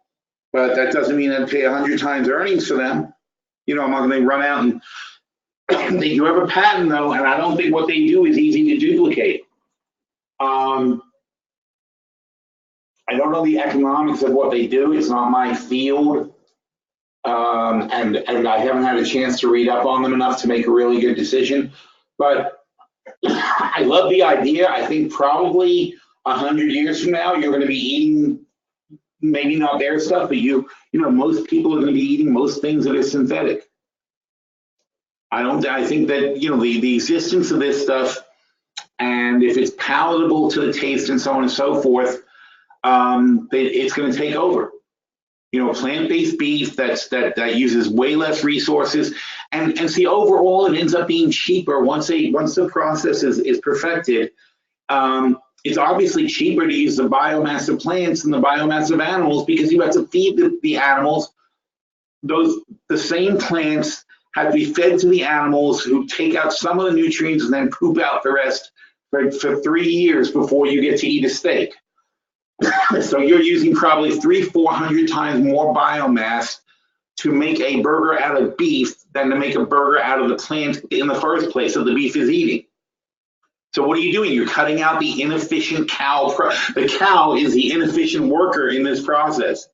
but that doesn't mean I'd pay 100 times earnings for them. I'm not going to run out and they do have a patent though, and I don't think what they do is easy to duplicate. I don't know the economics of what they do. It's not my field. And I haven't had a chance to read up on them enough to make a really good decision. But I love the idea. I think probably 100 years from now, you're going to be eating, maybe not their stuff, but most people are going to be eating most things that are synthetic. I think that, the existence of this stuff, and if it's palatable to the taste and so on and so forth, it's going to take over. Plant-based beef that uses way less resources, and see, overall it ends up being cheaper once the process is perfected. It's obviously cheaper to use the biomass of plants than the biomass of animals, because you have to feed the animals. The same plants have to be fed to the animals, who take out some of the nutrients and then poop out the rest for 3 years before you get to eat a steak. So you're using probably 300-400 times more biomass to make a burger out of beef than to make a burger out of the plant in the first place that the beef is eating. So what are you doing? You're cutting out the inefficient cow. The cow is the inefficient worker in this process.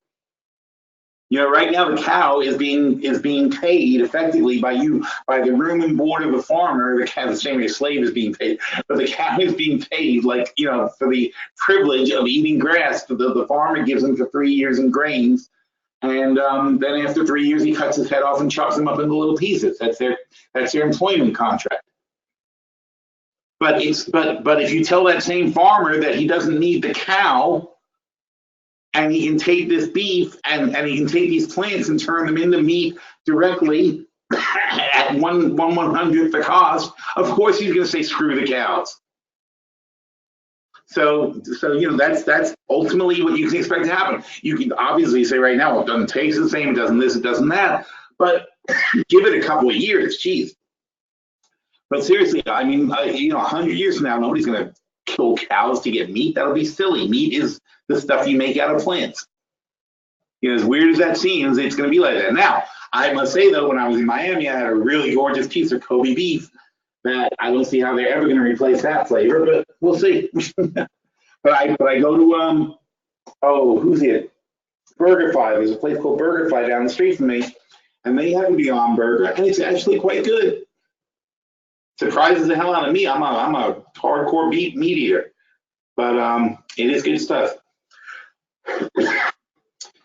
Right now the cow is being paid effectively by the room and board of the farmer. The cow, the same way a slave is being paid, but the cow is being paid for the privilege of eating grass. The farmer gives them for 3 years in grains, and then after 3 years he cuts his head off and chops them up into little pieces. That's their employment contract. But if you tell that same farmer that he doesn't need the cow, and he can take this beef and he can take these plants and turn them into meat directly at 1/100th the cost, of course he's going to say screw the cows. So that's ultimately what you can expect to happen. You can obviously say right now, well, it doesn't taste the same, it doesn't this, it doesn't that, but give it a couple of years, geez. But seriously, 100 years from now, nobody's going to kill cows to get meat. That'll be silly. Meat is the stuff you make out of plants. as weird as that seems, it's going to be like that. Now, I must say though, when I was in Miami, I had a really gorgeous piece of Kobe beef that I don't see how they're ever going to replace that flavor, but we'll see. But I go to who's it? BurgerFi. There's a place called BurgerFi down the street from me, and they have a Beyond Burger, and it's actually quite good. Surprises the hell out of me. I'm a hardcore meat eater, but it is good stuff.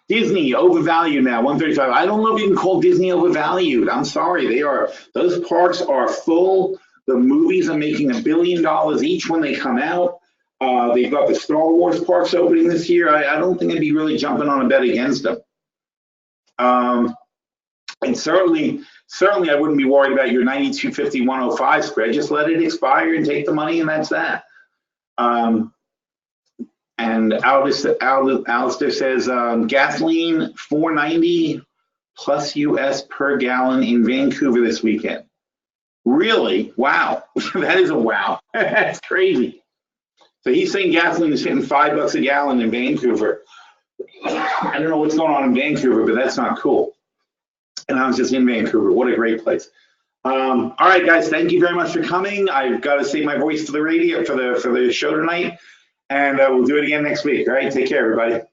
Disney overvalued now, 135. I don't know if you can call Disney overvalued. I'm sorry, those parks are full. The movies are making $1 billion each when they come out. They've got the Star Wars parks opening this year. I don't think I'd be really jumping on a bet against them. And certainly I wouldn't be worried about your 92.50, 105 spread. Just let it expire and take the money, and that's that. And Alistair says gasoline $4.90 plus US per gallon in Vancouver this weekend. Really? Wow. That is a wow. That's crazy. So he's saying gasoline is hitting $5 a gallon in Vancouver. I don't know what's going on in Vancouver, but that's not cool. And I was just in Vancouver. What a great place. All right, guys, thank you very much for coming. I've got to save my voice for the radio for the show tonight, and we'll do it again next week. All right, take care, everybody.